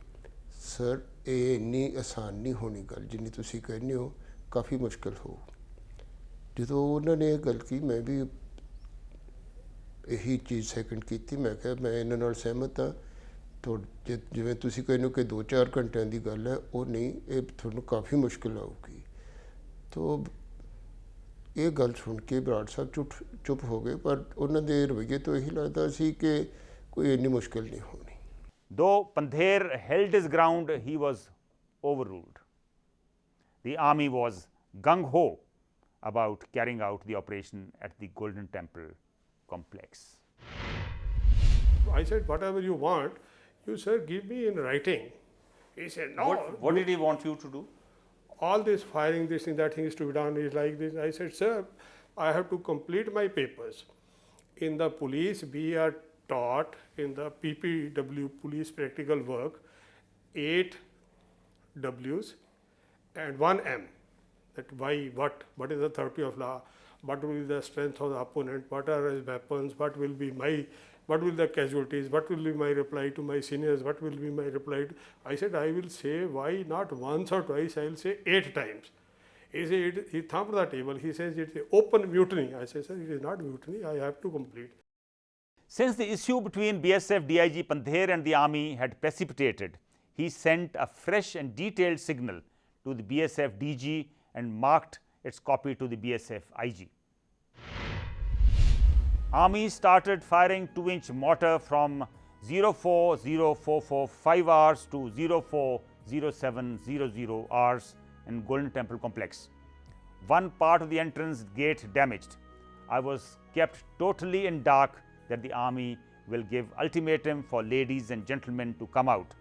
ਸਰ ਇਹ ਇੰਨੀ ਆਸਾਨ ਨਹੀਂ ਹੋਣੀ ਗੱਲ, ਜਿੰਨੀ ਤੁਸੀਂ ਕਹਿੰਦੇ ਹੋ, ਕਾਫੀ ਮੁਸ਼ਕਿਲ ਹੋਊ। ਜਦੋਂ ਉਹਨਾਂ ਨੇ ਇਹ ਗੱਲ ਕੀ, ਮੈਂ ਵੀ ਇਹੀ ਚੀਜ਼ ਸੈਕਿੰਡ ਕੀਤੀ। ਮੈਂ ਕਿਹਾ ਮੈਂ ਇਹਨਾਂ ਨਾਲ ਸਹਿਮਤ ਹਾਂ। ਜਿਵੇਂ ਤੁਸੀਂ ਕਹਿੰਦੇ ਹੋ ਕਿ 2-4 ਘੰਟਿਆਂ ਦੀ ਗੱਲ ਹੈ, ਉਹ ਨਹੀਂ, ਇਹ ਤੁਹਾਨੂੰ ਕਾਫੀ ਮੁਸ਼ਕਿਲ ਆਊਗੀ। ਤੋ ਇਹ ਗੱਲ ਸੁਣ ਕੇ ਬਰਾੜ ਸਾਹਿਬ ਚੁੱਪ ਹੋ ਗਏ, ਪਰ ਉਹਨਾਂ ਦੇ ਰਵੱਈਏ ਤੋਂ ਇਹੀ ਲੱਗਦਾ ਸੀ ਕਿ ਕੋਈ ਇੰਨੀ ਮੁਸ਼ਕਿਲ ਨਹੀਂ ਹੋਣੀ। Though Pandher held his ground, he was overruled. The army was gung-ho about carrying out the operation at the Golden Temple complex. I said, whatever you want, you sir give me in writing. He said, no. What did he want you to do? All this firing, this thing, that thing is to be done, is like this. I said, sir, I have to complete my papers. In the police, we are taught in the PPW, police practical work, 8 W's and 1 M. That why, what is the authority of law, what will be the strength of the opponent, what are his weapons, what will the casualties, what will be my reply to my seniors, what will be my reply to, I said, I will say why not once or twice, I will say 8 times. He said, he thumped the table, he says it's open mutiny. I said, sir, it is not mutiny, I have to complete. Since the issue between BSF DIG Pandher and the army had precipitated, he sent a fresh and detailed signal to the BSF DG and marked its copy to the BSF IG. Army started firing 2-inch mortar from 04045 hours to 040700 hours in Golden Temple complex. One part of the entrance gate damaged. I was kept totally in dark that the army will give ultimatum for ladies and gentlemen to come out,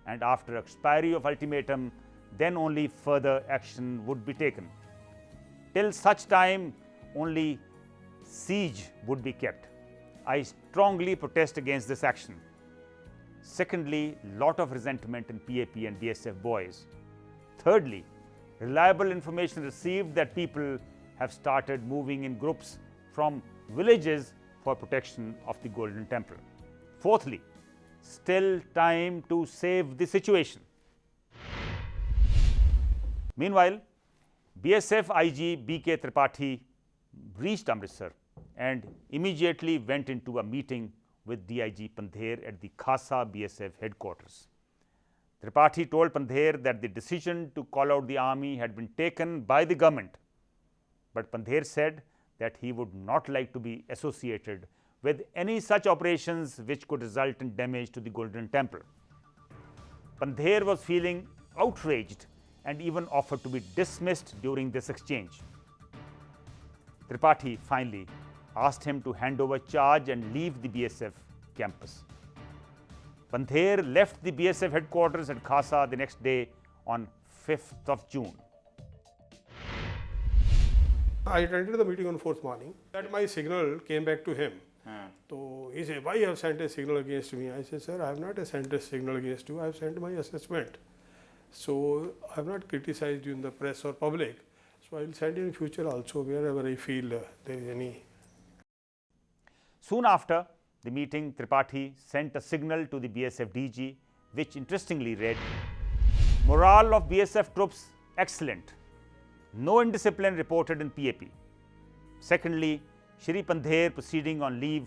and after expiry of ultimatum, then only further action would be taken. Till such time, only siege would be kept. I strongly protest against this action. Secondly, lot of resentment in PAP and BSF boys. Thirdly, reliable information received that people have started moving in groups from villages for protection of the Golden Temple. Fourthly, still time to save the situation. Meanwhile, BSF IG B.K. Tripathi reached Amritsar and immediately went into a meeting with DIG Pandher at the Khasa BSF headquarters. Tripathi told Pandher that the decision to call out the army had been taken by the government, but Pandher said that he would not like to be associated with any such operations which could result in damage to the Golden Temple. Pandher was feeling outraged and even offered to be dismissed during this exchange. Tripathi finally asked him to hand over charge and leave the BSF campus. Pandher left the BSF headquarters at Khasa the next day on 5th of June. I attended the meeting on 4th morning. That my signal came back to him. So he said, why you have sent a signal against me? I said, sir, I have not sent a signal against you. I have sent my assessment. So I have not criticized you in the press or public. So I will send you in future also wherever I feel there is any. Soon after the meeting, Tripathi sent a signal to the BSF DG, which interestingly read, morale of BSF troops excellent. No indiscipline reported in PAP. Secondly, Shri Pandher proceeding on leave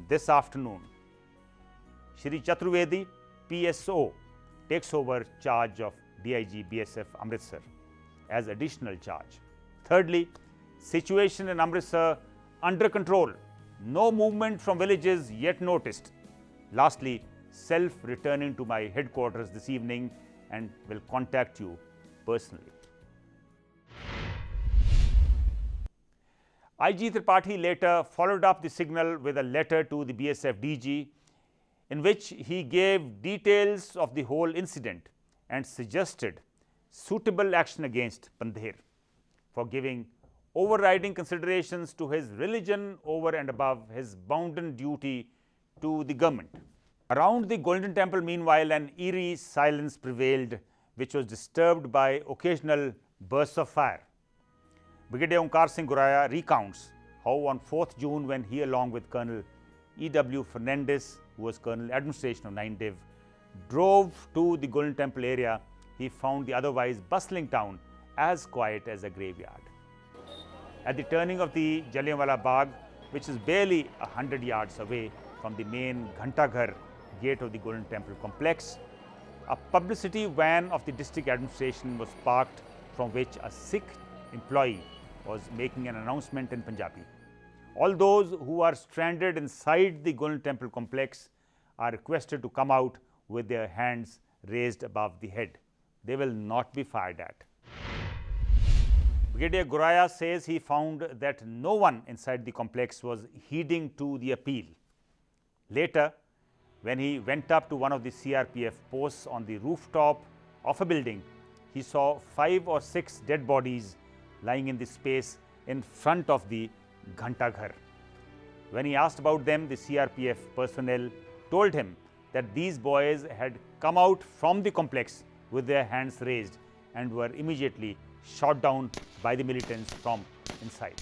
this afternoon. Shri Chaturvedi, PSO, takes over charge of DIG BSF Amritsar as additional charge. Thirdly, situation in Amritsar under control. No movement from villages yet noticed. Lastly, self returning to my headquarters this evening and will contact you personally. IG Tripathi later followed up the signal with a letter to the BSF DG in which he gave details of the whole incident and suggested suitable action against Pandher for giving overriding considerations to his religion over and above his bounden duty to the government. Around the Golden Temple, meanwhile, an eerie silence prevailed, which was disturbed by occasional bursts of fire. Brigadier Onkar Singh Guraya recounts how on 4th June, when he along with Colonel E.W. Fernandez, who was Colonel Administration of 9 Div, drove to the Golden Temple area, he found the otherwise bustling town as quiet as a graveyard. At the turning of the Jallianwala Bagh, which is barely 100 yards away from the main Ghantaghar gate of the Golden Temple complex, a publicity van of the district administration was parked, from which a Sikh employee was making an announcement in Punjabi. All those who are stranded inside the Golden Temple complex are requested to come out with their hands raised above the head. They will not be fired at. Brigadier Guraya says he found that no one inside the complex was heeding to the appeal. Later, when he went up to one of the CRPF posts on the rooftop of a building, he saw 5 or 6 dead bodies lying in the space in front of the Ghantaghar. When he asked about them, the CRPF personnel told him that these boys had come out from the complex with their hands raised and were immediately shot down by the militants from inside.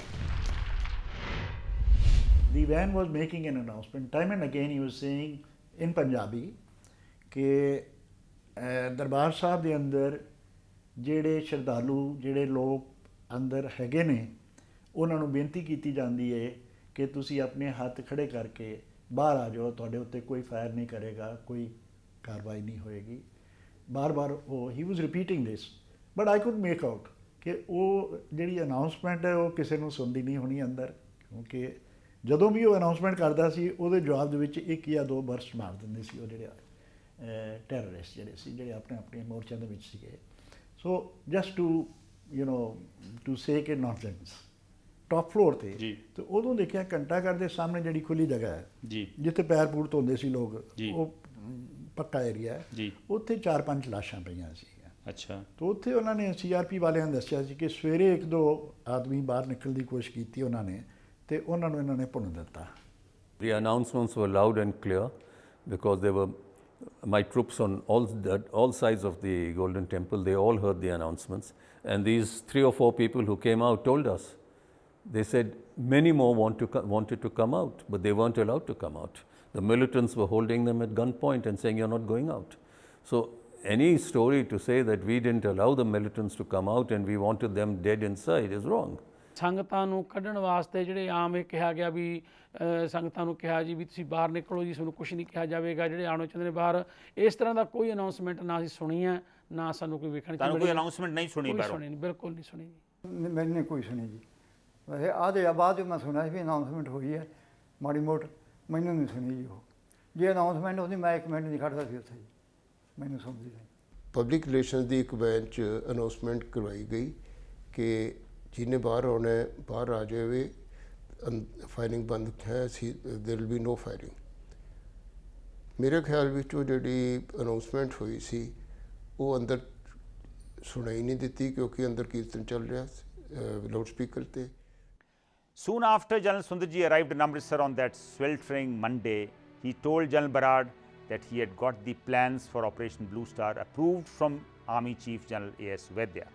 The van was making an announcement. Time and again he was saying in Punjabi कि दरबार साहब के अंदर ਜਿਹੜੇ ਸ਼ਰਧਾਲੂ ਜਿਹੜੇ ਲੋਕ ਅੰਦਰ ਹੈਗੇ ਨੇ ਉਹਨਾਂ ਨੂੰ ਬੇਨਤੀ ਕੀਤੀ ਜਾਂਦੀ ਹੈ ਕਿ ਤੁਸੀਂ ਆਪਣੇ ਹੱਥ ਖੜੇ ਕਰਕੇ ਬਾਹਰ ਆ ਜਾਓ, ਤੁਹਾਡੇ ਉੱਤੇ ਕੋਈ ਫਾਇਰ ਨਹੀਂ ਕਰੇਗਾ, ਕੋਈ ਕਾਰਵਾਈ ਨਹੀਂ ਹੋਏਗੀ। ਬਾਰ-ਬਾਰ ਉਹ ਹੀ was repeating this, but I could make out ਕਿ ਉਹ ਜਿਹੜੀ ਅਨਾਉਂਸਮੈਂਟ ਹੈ ਉਹ ਕਿਸੇ ਨੂੰ ਸੁਣਦੀ ਨਹੀਂ ਹੋਣੀ ਅੰਦਰ, ਕਿਉਂਕਿ ਜਦੋਂ ਵੀ ਉਹ ਅਨਾਉਂਸਮੈਂਟ ਕਰਦਾ ਸੀ ਉਹਦੇ ਜਵਾਬ ਦੇ ਵਿੱਚ 1 ਜਾਂ 2 ਬਰਸਟ ਮਾਰ ਦਿੰਦੇ ਸੀ ਉਹ ਜਿਹੜੇ ਟੈਰਰਿਸਟ ਜਿਹੜੇ ਸੀ, ਜਿਹੜੇ ਆਪਣੇ ਮੋਰਚਿਆਂ ਦੇ ਵਿੱਚ ਸੀਗੇ। ਸੋ ਜਸਟ ਟੂ ਸੇ ਕਿ ਨੌਨਸੈਂਸ ਟੌਪ ਫਲੋਰ 'ਤੇ ਅਤੇ ਉਦੋਂ ਦੇਖਿਆ ਘੰਟਾ ਘਰ ਦੇ ਸਾਹਮਣੇ ਜਿਹੜੀ ਖੁੱਲ੍ਹੀ ਜਗ੍ਹਾ ਹੈ ਜਿੱਥੇ ਪੈਰ ਪੂਰ ਧੋਂਦੇ ਸੀ ਲੋਕ, ਉਹ ਪੱਕਾ ਏਰੀਆ ਹੈ ਜੀ ਉੱਥੇ 4-5 ਲਾਸ਼ਾਂ ਪਈਆਂ ਸੀ ਅੱਛਾ ਤੇ ਉੱਥੇ ਉਹਨਾਂ ਨੇ CRP ਵਾਲਿਆਂ ਨੇ ਦੱਸਿਆ ਸੀ ਕਿ ਸਵੇਰੇ 1-2 ਆਦਮੀ ਬਾਹਰ ਨਿਕਲਣ ਦੀ ਕੋਸ਼ਿਸ਼ ਕੀਤੀ ਉਹਨਾਂ ਨੇ ਤੇ ਉਹਨਾਂ ਨੂੰ ਇਹਨਾਂ ਨੇ ਭੁੰਨ ਦਿੱਤਾ The announcements were loud and clear because they were my troops on all sides of the Golden Temple. They all heard the announcements, and these 3 or 4 people who came out told us. They said many more wanted to come out, but they weren't allowed to come out. The militants were holding them at gunpoint and saying, "You're not going out." So any story to say that we didn't allow the militants to come out and we wanted them dead inside is wrong. ਸੰਗਤਾਂ ਨੂੰ ਕੱਢਣ ਵਾਸਤੇ ਜਿਹੜੇ ਆਮ ਇਹ ਕਿਹਾ ਗਿਆ ਵੀ ਸੰਗਤਾਂ ਨੂੰ ਕਿਹਾ ਜੀ ਵੀ ਤੁਸੀਂ ਬਾਹਰ ਨਿਕਲੋ ਜੀ ਤੁਹਾਨੂੰ ਕੁਛ ਨਹੀਂ ਕਿਹਾ ਜਾਵੇਗਾ ਜਿਹੜੇ ਆਉਣਾ ਚਾਹੁੰਦੇ ਨੇ ਬਾਹਰ ਇਸ ਤਰ੍ਹਾਂ ਦਾ ਕੋਈ ਅਨਾਉਂਸਮੈਂਟ ਨਾ ਅਸੀਂ ਸੁਣੀ ਹੈ ਨਾ ਸਾਨੂੰ ਕੋਈ ਵੇਖਣ ਤੁਹਾਨੂੰ ਕੋਈ ਅਨਾਉਂਸਮੈਂਟ ਨਹੀਂ ਸੁਣੀ ਬਾਹਰੋਂ ਸੁਣੀ ਨਹੀਂ ਬਿਲਕੁਲ ਨਹੀਂ ਸੁਣੀ ਜੀ मैंने कोई सुनी जी वैसे आधे बाद मैं सुना भी अनाउंसमेंट हुई है माड़ी मोट मैंने नहीं सुनी जी वो जे अनाउंसमेंट होती मैं 1 मिनट नहीं खड़ता सी उत्थे जी मैंने सुनती थी ਪਬਲਿਕ ਰਿਲੇਸ਼ਨਸ ਦੀ ਇੱਕ ਵੈਨ 'ਚ ਅਨਾਉਂਸਮੈਂਟ ਕਰਵਾਈ ਗਈ ਕਿ ਜਿਹਨੇ ਬਾਹਰ ਆਉਣਾ ਹੈ ਬਾਹਰ ਆ ਜਾਵੇ ਫਾਇਰਿੰਗ ਬੰਦ ਹੈ ਦੇਰ ਵਿਲ ਬੀ ਨੋ ਫਾਇਰਿੰਗ ਮੇਰੇ ਖਿਆਲ ਵਿੱਚ ਉਹ ਜਿਹੜੀ ਅਨਾਉਂਸਮੈਂਟ ਹੋਈ ਸੀ ਉਹ ਅੰਦਰ ਸੁਣਾਈ ਨਹੀਂ ਦਿੱਤੀ ਕਿਉਂਕਿ ਅੰਦਰ ਕੀਰਤਨ ਚੱਲ ਰਿਹਾ ਲਾਊਡ ਸਪੀਕਰ 'ਤੇ Soon after General Sundar arrived in Amritsar on that sweltering Monday, he told General Barad that he had got the plans for Operation Blue Star approved from Army Chief General A.S. Vaidya.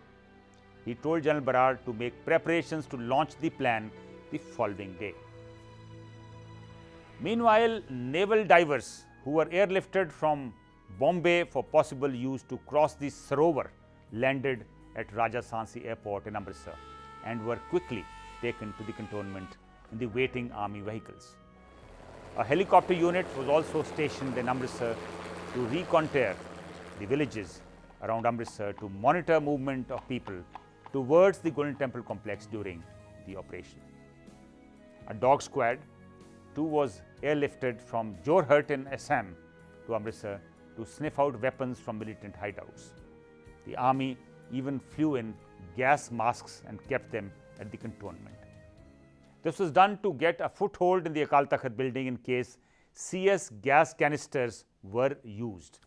He told General Barad to make preparations to launch the plan the following day. Meanwhile, naval divers who were airlifted from Bombay for possible use to cross the Sarovar landed at Raja Sansi Airport in Amritsar and were quickly taken to the cantonment in the waiting army vehicles. A helicopter unit was also stationed in Amritsar to reconnoiter the villages around Amritsar to monitor movement of people towards the Golden Temple complex during the operation. A dog squad too was airlifted from Jorhat in Assam to Amritsar to sniff out weapons from militant hideouts. The army even flew in gas masks and kept them at the cantonment. This was done to get a foothold in the Akal Takht building in case CS gas canisters were used.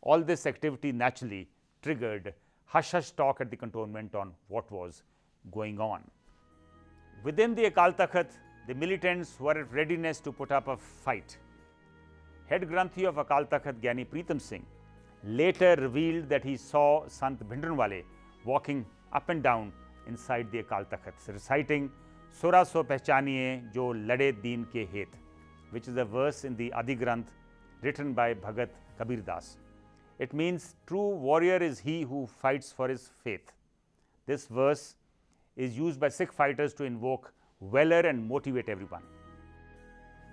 All this activity naturally triggered hush-hush talk at the cantonment on what was going on. Within the Akal Takht, the militants were at readiness to put up a fight. Head Granthi of Akal Takht, Gyani Pritam Singh, later revealed that he saw Sant Bhindranwale walking up and down inside the Akal Takht, reciting Sura So Pehchaniye Jo Lade Deen Ke Het, which is a verse in the Adi Granth written by Bhagat Kabir Das. It means true warrior is he who fights for his faith. This verse is used by Sikh fighters to invoke valor and motivate everyone.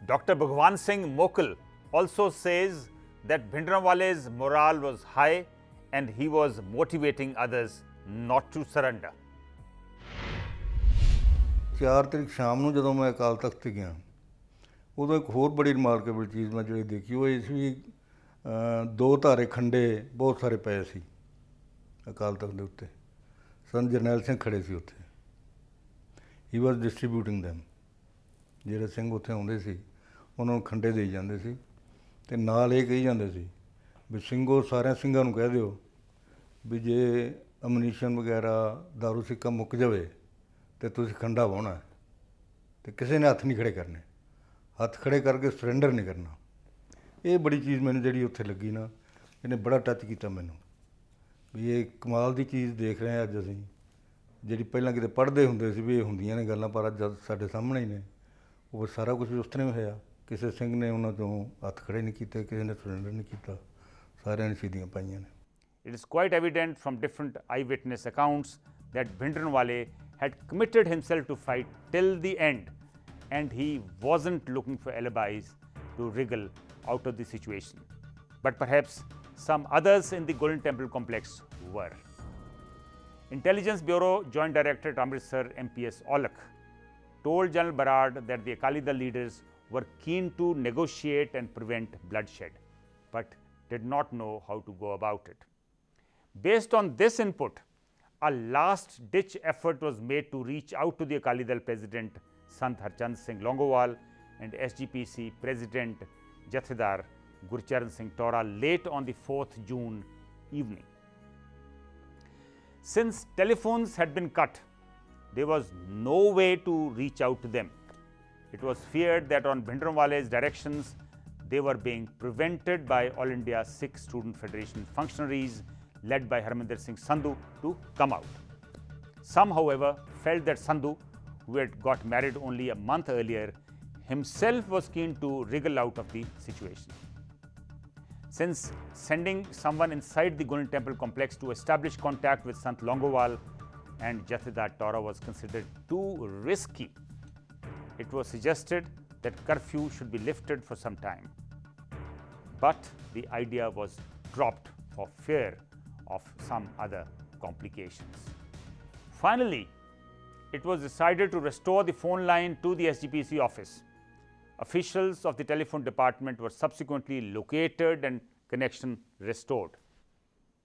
Dr. Bhagwan Singh Mokal also says that Bhindranwale's morale was high and he was motivating others not to surrender. 4 ਤਰੀਕ ਸ਼ਾਮ ਨੂੰ ਜਦੋਂ ਮੈਂ ਅਕਾਲ ਤਖਤ 'ਤੇ ਗਿਆ ਉਦੋਂ ਇੱਕ ਹੋਰ ਬੜੀ ਰਿਮਾਰਕੇਬਲ ਚੀਜ਼ ਮੈਂ ਜਿਹੜੀ ਦੇਖੀ ਉਹ ਇਸ ਵੀ 2 ਧਾਰੇ ਖੰਡੇ ਬਹੁਤ ਸਾਰੇ ਪਏ ਸੀ ਅਕਾਲ ਤਖਤ ਦੇ ਉੱਤੇ ਸੰਤ ਜਰਨੈਲ ਸਿੰਘ ਖੜੇ ਸੀ ਉੱਥੇ ਹੀ ਵਾਸ ਡਿਸਟਰੀਬਿਊਟਿੰਗ ਦੈਮ ਜਿਹੜੇ ਸਿੰਘ ਉੱਥੇ ਆਉਂਦੇ ਸੀ ਉਹਨਾਂ ਨੂੰ ਖੰਡੇ ਦੇਈ ਜਾਂਦੇ ਸੀ ਅਤੇ ਨਾਲ ਇਹ ਕਹੀ ਜਾਂਦੇ ਸੀ ਵੀ ਸਿੰਘੋ ਸਾਰਿਆਂ ਸਿੰਘਾਂ ਨੂੰ ਕਹਿ ਦਿਓ ਵੀ ਜੇ ਅਮਨੀਸ਼ਨ ਵਗੈਰਾ ਦਾਰੂ ਸਿੱਕਾ ਮੁੱਕ ਜਾਵੇ ਅਤੇ ਤੁਸੀਂ ਖੰਡਾ ਵਾਹੁਣਾ ਅਤੇ ਕਿਸੇ ਨੇ ਹੱਥ ਨਹੀਂ ਖੜ੍ਹੇ ਕਰਨੇ ਹੱਥ ਖੜ੍ਹੇ ਕਰਕੇ ਸਰੈਂਡਰ ਨਹੀਂ ਕਰਨਾ ਇਹ ਬੜੀ ਚੀਜ਼ ਮੈਨੂੰ ਜਿਹੜੀ ਉੱਥੇ ਲੱਗੀ ਨਾ ਇਹਨੇ ਬੜਾ ਟੱਚ ਕੀਤਾ ਮੈਨੂੰ ਵੀ ਇਹ ਕਮਾਲ ਦੀ ਚੀਜ਼ ਦੇਖ ਰਹੇ ਹਾਂ ਅੱਜ ਅਸੀਂ ਜਿਹੜੀ ਪਹਿਲਾਂ ਕਿਤੇ ਪੜ੍ਹਦੇ ਹੁੰਦੇ ਸੀ ਵੀ ਇਹ ਹੁੰਦੀਆਂ ਨੇ ਗੱਲਾਂ ਪਰ ਅੱਜ ਜਦ ਸਾਡੇ ਸਾਹਮਣੇ ਹੀ ਨੇ ਉਹ ਸਾਰਾ ਕੁਝ ਉਸ ਤਰ੍ਹਾਂ ਹੋਇਆ ਕਿਸੇ ਸਿੰਘ ਨੇ ਉਹਨਾਂ ਤੋਂ ਹੱਥ ਖੜ੍ਹੇ ਨਹੀਂ ਕੀਤੇ ਕਿਸੇ ਨੇ ਸਰੈਂਡਰ ਨਹੀਂ ਕੀਤਾ ਸਾਰਿਆਂ ਨੇ ਸ਼ਹੀਦੀਆਂ ਪਾਈਆਂ ਨੇ It is quite evident from different eyewitness accounts that Bhindranwale had committed himself to fight till the end and he wasn't looking for alibis to wriggle out of the situation. But perhaps some others in the Golden Temple complex were. Intelligence Bureau Joint Director at Amritsar MPS Aulakh told General Barad that the Akali Dal leaders were keen to negotiate and prevent bloodshed, but did not know how to go about it. Based on this input, a last-ditch effort was made to reach out to the Akali Dal President Sant Harchand Singh Longowal and SGPC President Jathedar Gurcharan Singh Tora late on the 4th June evening. Since telephones had been cut, there was no way to reach out to them. It was feared that on Bhindranwale's directions, they were being prevented by All India Sikh Student Federation functionaries led by Harminder Singh Sandhu to come out. Some, however, felt that Sandhu, who had got married only a month earlier, himself was keen to wriggle out of the situation. Since sending someone inside the Golden Temple complex to establish contact with Sant Longowal and Jathedar Tora was considered too risky, it was suggested that curfew should be lifted for some time. But the idea was dropped for fear of some other complications. Finally, it was decided to restore the phone line to the SGPC office. Officials of the telephone department were subsequently located and connection restored.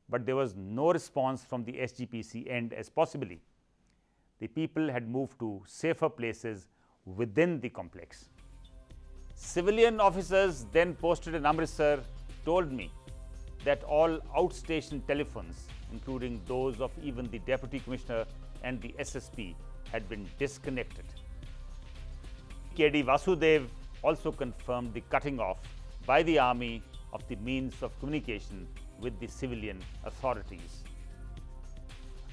But there was no response from the SGPC end, as possibly the people had moved to safer places within the complex. Civilian officers then posted in Amritsar told me that all outstation telephones, including those of even the Deputy Commissioner and the SSP, had been disconnected. KD Vasudev also confirmed the cutting off by the army of the means of communication with the civilian authorities.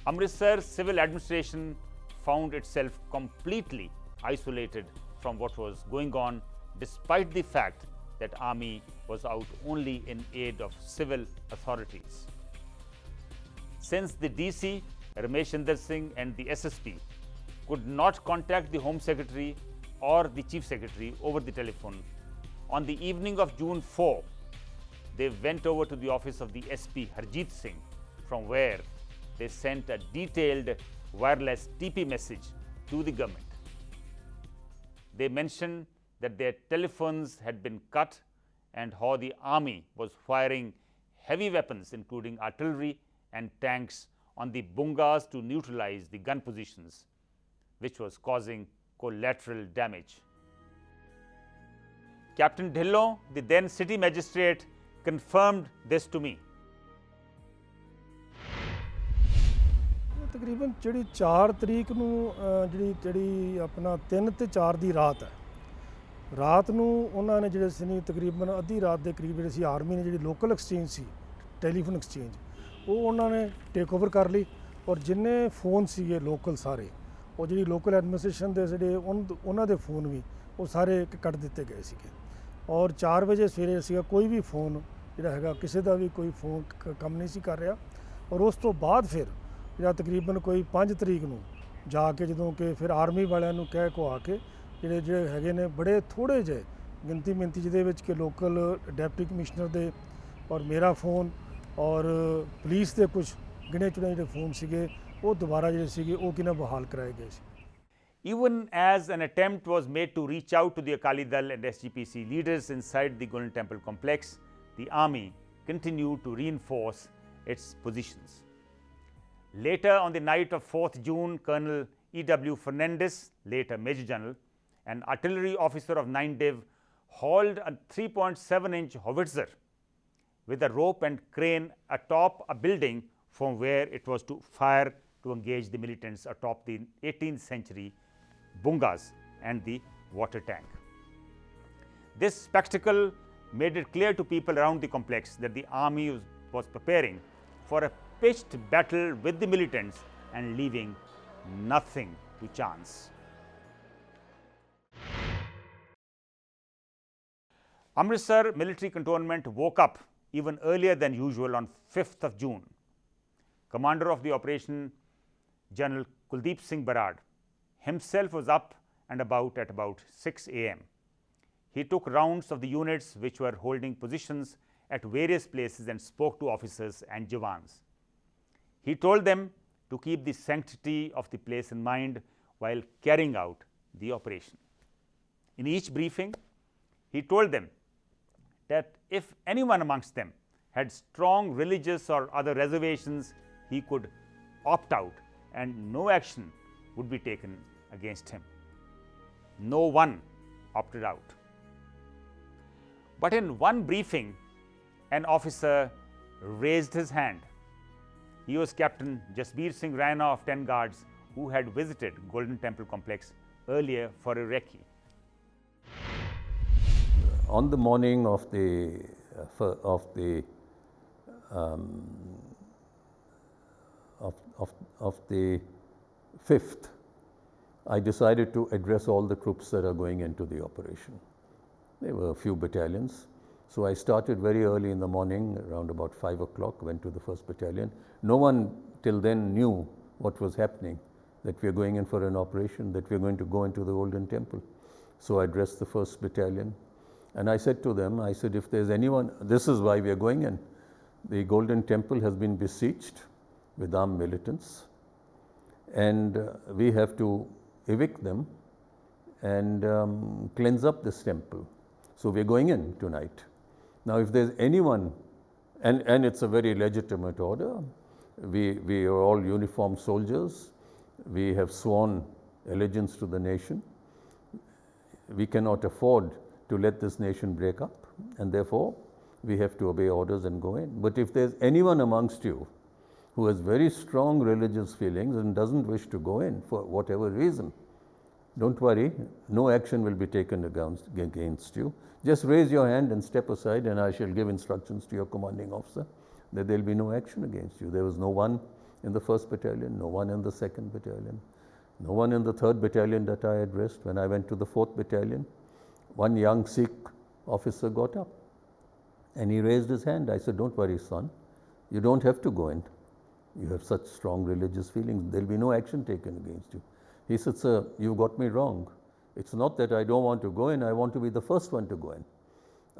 Amritsar civil administration found itself completely isolated from what was going on, despite the fact that army was out only in aid of civil authorities. Since the DC, Rameshinder Singh, and the SSP could not contact the Home Secretary or the Chief Secretary over the telephone, on the evening of June 4, they went over to the office of the SP Harjeet Singh, from where they sent a detailed wireless TP message to the government. They mentioned that their telephones had been cut and how the army was firing heavy weapons, including artillery and tanks, on the bungas to neutralize the gun positions, which was causing collateral damage. Captain Dhillon, the then city magistrate, confirmed this to me. ਤਕਰੀਬਨ ਜਿਹੜੀ 4 ਤਰੀਕ ਨੂੰ ਜਿਹੜੀ ਆਪਣਾ 3 ਤੇ 4 ਦੀ ਰਾਤ ਹੈ, ਰਾਤ ਨੂੰ ਉਹਨਾਂ ਨੇ ਜਿਹੜੇ ਸੀ ਤਕਰੀਬਨ ਅੱਧੀ ਰਾਤ ਦੇ ਕਰੀਬ ਜਿਹੜੇ ਸੀ ਆਰਮੀ ਨੇ ਜਿਹੜੀ ਲੋਕਲ ਐਕਸਚੇਂਜ ਸੀ, ਟੈਲੀਫੋਨ ਐਕਸਚੇਂਜ, ਉਹ ਉਹਨਾਂ ਨੇ ਟੇਕ ਓਵਰ ਕਰ ਲਈ ਔਰ ਜਿੰਨੇ ਫੋਨ ਸੀਗੇ ਲੋਕਲ ਸਾਰੇ, ਉਹ ਜਿਹੜੀ ਲੋਕਲ ਐਡਮਿਨਿਸਟ੍ਰੇਸ਼ਨ ਦੇ ਜਿਹੜੇ ਉਹਨਾਂ ਦੇ ਫੋਨ ਵੀ ਉਹ ਸਾਰੇ ਕੱਟ ਦਿੱਤੇ ਗਏ ਸੀਗੇ। ਔਰ 4 ਵਜੇ ਸਵੇਰੇ ਸੀਗਾ ਕੋਈ ਵੀ ਫੋਨ ਜਿਹੜਾ ਹੈਗਾ ਕਿਸੇ ਦਾ ਵੀ ਕੋਈ ਫੋਨ ਕੰਮ ਨਹੀਂ ਸੀ ਕਰ ਰਿਹਾ। ਔਰ ਉਸ ਤੋਂ ਬਾਅਦ ਫਿਰ ਜਿਹੜਾ ਤਕਰੀਬਨ ਕੋਈ 5 ਤਰੀਕ ਨੂੰ ਜਾ ਕੇ ਜਦੋਂ ਕਿ ਫਿਰ ਆਰਮੀ ਵਾਲਿਆਂ ਨੂੰ ਕਹਿ ਕੋ ਆ ਕੇ ਜਿਹੜੇ ਹੈਗੇ ਨੇ ਬੜੇ ਥੋੜ੍ਹੇ ਜਿਹੇ ਗਿਣਤੀ ਜਿਹਦੇ ਵਿੱਚ ਕਿ ਲੋਕਲ ਡਿਪਟੀ ਕਮਿਸ਼ਨਰ ਦੇ ਔਰ ਮੇਰਾ ਫੋਨ ਔਰ ਪੁਲਿਸ ਦੇ ਕੁਝ ਗਿਣੇ ਚੁਣੇ ਜਿਹੜੇ ਫੋਨ ਸੀਗੇ ਉਹ ਦੁਬਾਰਾ ਜਿਹੜੇ ਸੀਗੇ ਉਹ ਕਿਨਾਂ ਬਹਾਲ ਕਰਾਏ ਗਏ ਸੀ। Even as an attempt was made to reach out to the Akali Dal and SGPC leaders inside the Golden Temple complex, the army continued to reinforce its positions. Later on the night of 4th June, Colonel E.W. Fernandez, later Major General, an artillery officer of 9 Div, hauled a 3.7-inch howitzer with a rope and crane atop a building from where it was to fire to engage the militants atop the 18th century bungas and the water tank. This spectacle made it clear to people around the complex that the army was preparing for a pitched battle with the militants and leaving nothing to chance. Amritsar military cantonment woke up even earlier than usual on 5th of June. Commander of the operation, General Kuldeep Singh Barad, himself was up and about at about 6 a.m. He took rounds of the units which were holding positions at various places and spoke to officers and Jawans. He told them to keep the sanctity of the place in mind while carrying out the operation. In each briefing, he told them that if anyone amongst them had strong religious or other reservations, he could opt out and no action would be taken against him. No one opted out. But in one briefing, an officer raised his hand. He was Captain Jasbir Singh Raina of 10 Guards, who had visited Golden Temple complex earlier for a recce. On the morning of the 5th, I decided to address all the troops that are going into the operation. There were a few battalions. So I started very early in the morning, around about 5 o'clock, went to the 1st Battalion. No one till then knew what was happening, that we are going in for an operation, that we are going to go into the Golden Temple. So I addressed the 1st Battalion and I said to them, I said, if there's anyone, this is why we are going in. The Golden Temple has been besieged with armed militants and we have to evict them and cleanse up this temple. So we are going in tonight. Now if there's anyone, and it's a very legitimate order, we are all uniformed soldiers, we have sworn allegiance to the nation, we cannot afford to let this nation break up and therefore we have to obey orders and go in. But if there's anyone amongst you who has very strong religious feelings and doesn't wish to go in for whatever reason, don't worry, no action will be taken against you. Just raise your hand and step aside and I shall give instructions to your commanding officer that there will be no action against you. There was no one in the 1st Battalion, no one in the 2nd Battalion, no one in the 3rd Battalion that I addressed. When I went to the 4th Battalion, one young Sikh officer got up and he raised his hand. I said, don't worry, son, you don't have to go in. You have such strong religious feelings, there will be no action taken against you. He said, sir, you got me wrong. It's not that I don't want to go in, I want to be the first one to go in.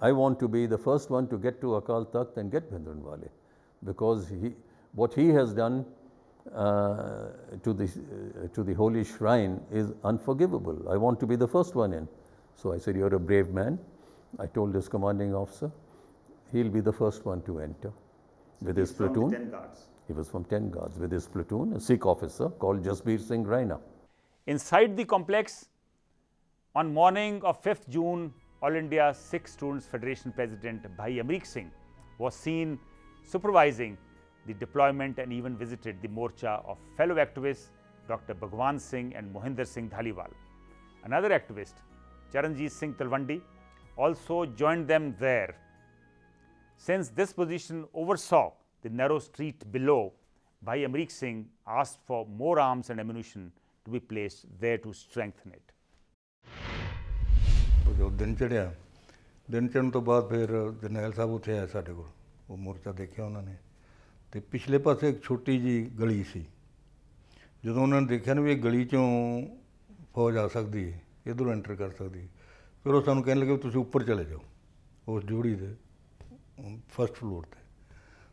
I want to be the first one to get to Akal Takht and get Bhindranwale, because what he has done to the holy shrine is unforgivable. I want to be the first one in. So I said, you're a brave man. I told his commanding officer, he'll be the first one to enter with his platoon. From 10 Guards. He was from 10 Guards with his platoon, a Sikh officer called Jasbir Singh Raina. Inside the complex, on morning of 5th June, All India Sikh Students Federation President Bhai Amrik Singh was seen supervising the deployment and even visited the morcha of fellow activists Dr. Bhagwan Singh and Mohinder Singh Dhaliwal. Another activist, Charanjit Singh Talwandi, also joined them there. Since this position oversaw the narrow street below, Bhai Amrik Singh asked for more arms and ammunition to be placed there to strengthen it. ਜੋ ਦਿਨ ਚੜ੍ਹਿਆ, ਦਿਨ ਚੜ੍ਹਨ ਤੋਂ ਬਾਅਦ ਫਿਰ ਜਰਨੈਲ ਸਾਹਿਬ ਉੱਥੇ ਆਏ ਸਾਡੇ ਕੋਲ, ਉਹ ਮੋਰਚਾ ਦੇਖਿਆ ਉਹਨਾਂ ਨੇ ਅਤੇ ਪਿਛਲੇ ਪਾਸੇ ਇੱਕ ਛੋਟੀ ਜਿਹੀ ਗਲੀ ਸੀ। ਜਦੋਂ ਉਹਨਾਂ ਨੇ ਦੇਖਿਆ ਨਾ ਵੀ ਇਹ ਗਲੀ 'ਚੋਂ ਫੌਜ ਆ ਸਕਦੀ ਹੈ, ਇੱਧਰੋਂ ਐਂਟਰ ਕਰ ਸਕਦੀ ਹੈ, ਫਿਰ ਉਹ ਸਾਨੂੰ ਕਹਿਣ ਲੱਗੇ ਤੁਸੀਂ ਉੱਪਰ ਚਲੇ ਜਾਓ ਉਸ ਡਿਊੜੀ ਦੇ 1st ਫਲੋਰ 'ਤੇ।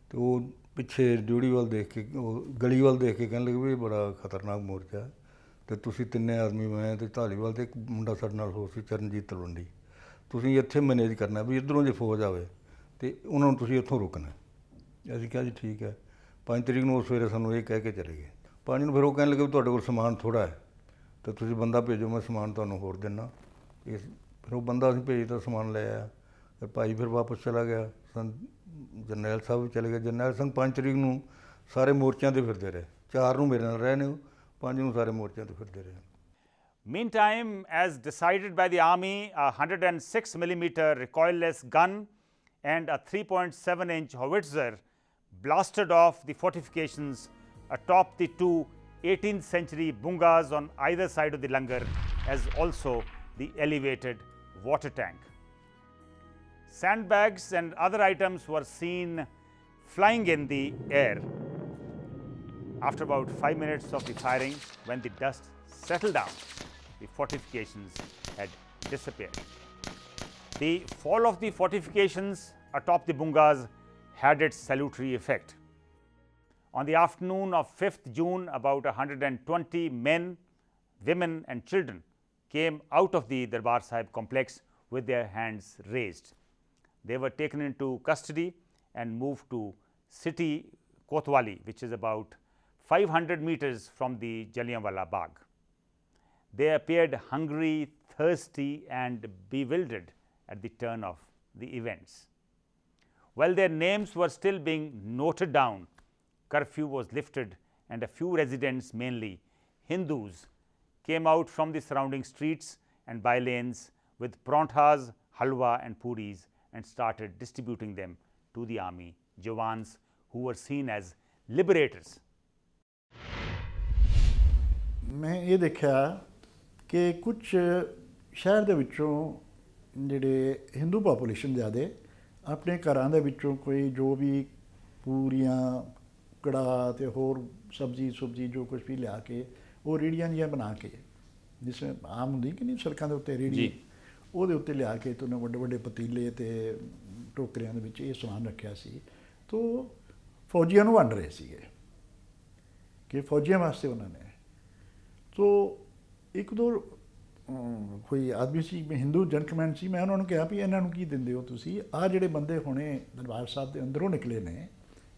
ਅਤੇ ਉਹ ਪਿੱਛੇ ਡਿਊੜੀ ਵੱਲ ਦੇਖ ਕੇ, ਉਹ ਗਲੀ ਵੱਲ ਦੇਖ ਕੇ ਕਹਿਣ ਲੱਗੇ ਵੀ ਇਹ ਬੜਾ ਖਤਰਨਾਕ ਮੋਰਚਾ, ਅਤੇ ਤੁਸੀਂ ਤਿੰਨੇ ਆਦਮੀ, ਮੈਂ ਅਤੇ ਧਾਲੀਵਾਲ ਅਤੇ ਇੱਕ ਮੁੰਡਾ ਸਾਡੇ ਨਾਲ ਹੋਰ ਸੀ ਚਰਨਜੀਤ ਤਲਵੰਡੀ, ਤੁਸੀਂ ਇੱਥੇ ਮੈਨੇਜ ਕਰਨਾ ਵੀ ਇੱਧਰੋਂ ਜੇ ਫੌਜ ਆਵੇ ਅਤੇ ਉਹਨਾਂ ਨੂੰ ਤੁਸੀਂ ਇੱਥੋਂ ਰੋਕਣਾ। ਅਸੀਂ ਕਿਹਾ ਜੀ ਠੀਕ ਹੈ। 5 ਤਰੀਕ ਨੂੰ ਉਸ ਸਵੇਰੇ ਸਾਨੂੰ ਇਹ ਕਹਿ ਕੇ ਚਲੇ ਗਏ। 5 ਨੂੰ ਫਿਰ ਉਹ ਕਹਿਣ ਲੱਗੇ ਵੀ ਤੁਹਾਡੇ ਕੋਲ ਸਮਾਨ ਥੋੜ੍ਹਾ ਹੈ ਅਤੇ ਤੁਸੀਂ ਬੰਦਾ ਭੇਜੋ, ਮੈਂ ਸਮਾਨ ਤੁਹਾਨੂੰ ਹੋਰ ਦਿੰਦਾ। ਫਿਰ ਉਹ ਬੰਦਾ ਅਸੀਂ ਭੇਜਦਾ, ਸਮਾਨ ਲੈ ਆਇਆ। ਫਿਰ ਭਾਈ ਫਿਰ ਵਾਪਸ ਚਲਾ ਗਿਆ। ਜਰਨੈਲ ਸਾਹਿਬ ਵੀ ਚਲੇ ਗਏ। ਜਰਨੈਲ ਸਿੰਘ 5 ਤਰੀਕ ਨੂੰ ਸਾਰੇ ਮੋਰਚਿਆਂ 'ਤੇ ਫਿਰਦੇ ਰਹੇ। 4 ਨੂੰ ਮੇਰੇ ਨਾਲ ਰਹੇ ਨੇ, 5 ਨੂੰ ਸਾਰੇ ਮੋਰਚਿਆਂ 'ਤੇ ਫਿਰਦੇ ਰਹੇ। Meantime, as decided by the army, a 106mm recoilless gun and a 3.7-inch howitzer blasted off the fortifications atop the two 18th century bungas on either side of the langar, as also the elevated water tank. Sandbags and other items were seen flying in the air. After about 5 minutes of the firing, when the dust settled down, the fortifications had disappeared. The fall of the fortifications atop the bungas had its salutary effect. On the afternoon of 5th June, about 120 men, women and children came out of the Darbar Sahib complex with their hands raised. They were taken into custody and moved to city Kotwali, which is about 500 meters from the Jallianwala Bagh. They appeared hungry, thirsty and bewildered at the turn of the events. While their names were still being noted down, curfew was lifted and a few residents, mainly Hindus, came out from the surrounding streets and by lanes with pronthas, halwa and puris and started distributing them to the army jawans who were seen as liberators. ਮੈਂ ਇਹ ਦੇਖਿਆ ਕਿ ਕੁਝ ਸ਼ਹਿਰ ਦੇ ਵਿੱਚੋਂ ਜਿਹੜੇ Hindu population ਜ਼ਿਆਦਾ ਆਪਣੇ ਘਰਾਂ ਦੇ ਵਿੱਚੋਂ ਕੋਈ ਜੋ ਵੀ ਪੂਰੀਆਂ ਕੜਾਹ ਅਤੇ ਹੋਰ ਸਬਜ਼ੀ ਜੋ ਕੁਝ ਵੀ ਲਿਆ ਕੇ ਉਹ ਰੇਹੜੀਆਂ ਜਿਹੀਆਂ ਬਣਾ ਕੇ ਜਿਸ ਆਮ ਹੁੰਦੀ ਕਿ ਨਹੀਂ ਸੜਕਾਂ ਦੇ ਉੱਤੇ ਰੇਹੜੀ ਉਹਦੇ ਉੱਤੇ ਲਿਆ ਕੇ ਤੇ ਉਹਨਾਂ ਵੱਡੇ ਵੱਡੇ ਪਤੀਲੇ ਅਤੇ ਟੋਕਰਿਆਂ ਦੇ ਵਿੱਚ ਇਹ ਸਮਾਨ ਰੱਖਿਆ ਸੀ ਤੋ ਫੌਜੀਆਂ ਨੂੰ ਵੰਡ ਰਹੇ ਸੀਗੇ ਕਿ ਫੌਜੀਆਂ ਵਾਸਤੇ ਉਹਨਾਂ ਨੇ ਤੋ ਇੱਕ ਦੋ ਕੋਈ ਆਦਮੀ ਸੀ ਹਿੰਦੂ ਜੈਂਟਲਮੈਨ ਸੀ ਮੈਂ ਉਹਨਾਂ ਨੂੰ ਕਿਹਾ ਵੀ ਇਹਨਾਂ ਨੂੰ ਕੀ ਦਿੰਦੇ ਹੋ ਤੁਸੀਂ ਆਹ ਜਿਹੜੇ ਬੰਦੇ ਹੁਣੇ ਦਰਬਾਰ ਸਾਹਿਬ ਦੇ ਅੰਦਰੋਂ ਨਿਕਲੇ ਨੇ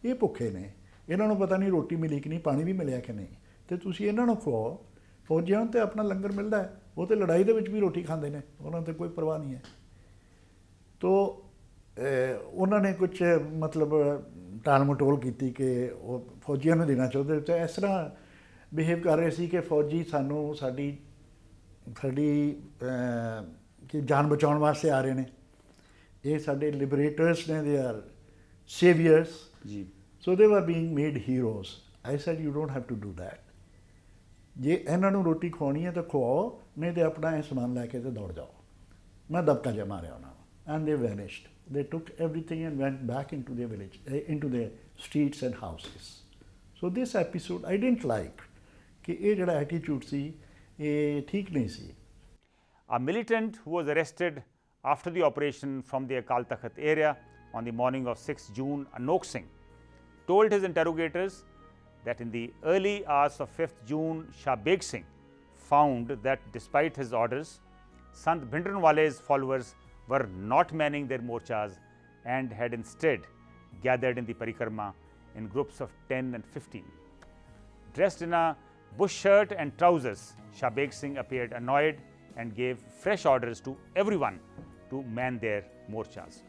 ਇਹ ਭੁੱਖੇ ਨੇ ਇਹਨਾਂ ਨੂੰ ਪਤਾ ਨਹੀਂ ਰੋਟੀ ਮਿਲੀ ਕਿ ਨਹੀਂ ਪਾਣੀ ਵੀ ਮਿਲਿਆ ਕਿ ਨਹੀਂ ਅਤੇ ਤੁਸੀਂ ਇਹਨਾਂ ਨੂੰ ਖਵਾਓ ਫੌਜੀਆਂ ਨੂੰ ਤਾਂ ਆਪਣਾ ਲੰਗਰ ਮਿਲਦਾ ਹੈ ਉਹ ਤਾਂ ਲੜਾਈ ਦੇ ਵਿੱਚ ਵੀ ਰੋਟੀ ਖਾਂਦੇ ਨੇ ਉਹਨਾਂ ਨੂੰ ਤਾਂ ਕੋਈ ਪਰਵਾਹ ਨਹੀਂ ਹੈ ਤੋ ਉਹਨਾਂ ਨੇ ਕੁਛ ਮਤਲਬ ਟਾਲ ਮਟੋਲ ਕੀਤੀ ਕਿ ਉਹ ਫੌਜੀਆਂ ਨੂੰ ਦੇਣਾ ਚਾਹੁੰਦੇ ਤੇ ਇਸ ਤਰ੍ਹਾਂ ਬਿਹੇਵ ਕਰ ਰਹੇ ਸੀ ਕਿ ਫੌਜੀ ਸਾਨੂੰ ਸਾਡੀ ਕਿ ਜਾਨ ਬਚਾਉਣ ਵਾਸਤੇ ਆ ਰਹੇ ਨੇ ਇਹ ਸਾਡੇ ਲਿਬਰੇਟਰਸ ਨੇ ਦੇ ਆਰ ਸੇਵੀਅਰਸ ਜੀ so they are being made heroes I said you don't have to do that ਜੇ ਇਹਨਾਂ ਨੂੰ ਰੋਟੀ ਖਵਾਉਣੀ ਹੈ ਤਾਂ ਖਵਾਓ ਨਹੀਂ ਤਾਂ ਆਪਣਾ ਇਹ ਸਮਾਨ ਲੈ ਕੇ ਤੇ ਦੌੜ ਜਾਓ ਮੈਂ ਦਬਕਾ ਜਿਹਾ ਮਾਰਿਆ ਉਹਨਾਂ ਨੂੰ ਐਂਡ ਦੇ ਵੈਨਿਸ਼ਡ they took everything and went back into their village, into their streets and houses. So this episode I didn't like कि ये जड़ा attitude सी ये ठीक नहीं सी. A militant who was arrested after the operation from the Akal Takht area on the morning of 6 June, Anok Singh, told his interrogators that in the early hours of 5th June, Shah Beg Singh found that despite his orders, Sant Bhindranwale's followers were not manning their morchas and had instead gathered in the parikrama in groups of 10 and 15. Dressed in a bush shirt and trousers, Shah Beg Singh appeared annoyed and gave fresh orders to everyone to man their morchas.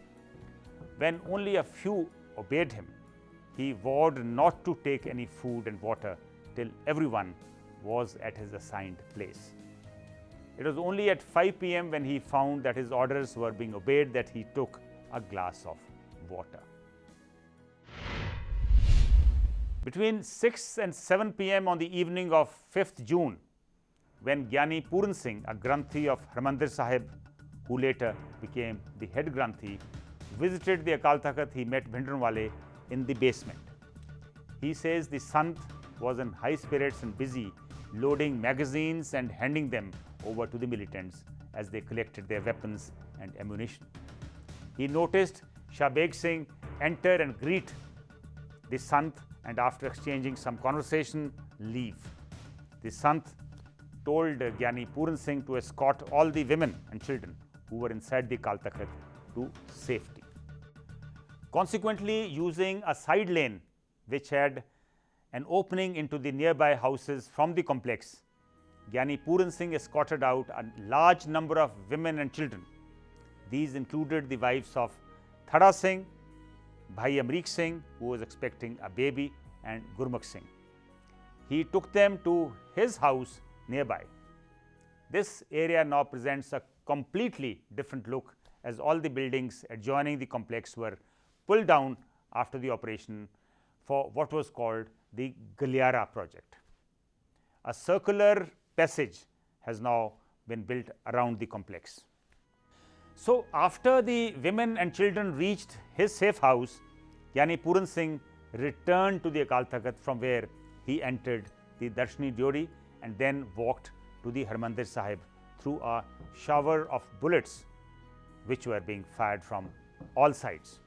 When only a few obeyed him, he vowed not to take any food and water till everyone was at his assigned place. It was only at 5 p.m. when he found that his orders were being obeyed that he took a glass of water. Between 6 and 7 p.m. on the evening of 5th June, when Gyani Puran Singh, a Granthi of Harmandir Sahib, who later became the head Granthi, visited the Akal Takht, he met Bhindranwale in the basement. He says the Sant was in high spirits and busy loading magazines and handing them over to the militants as they collected their weapons and ammunition. He noticed Shah Beg Singh enter and greet the Sant and after exchanging some conversation, leave. The Sant told Gyani Puran Singh to escort all the women and children who were inside the Akal Takht to safety. Consequently, using a side lane which had an opening into the nearby houses from the complex, Gyani Puran Singh escorted out a large number of women and children. These included the wives of Thada Singh, Bhai Amrik Singh, who was expecting a baby, and Gurmukh Singh. He took them to his house nearby. This area now presents a completely different look as all the buildings adjoining the complex were pulled down after the operation for what was called the Galiara project. A circular passage has now been built around the complex. So, after the women and children reached his safe house, Gyani Puran Singh returned to the Akal Takht from where he entered the Darshani Dyodi and then walked to the Harmandir Sahib through a shower of bullets which were being fired from all sides.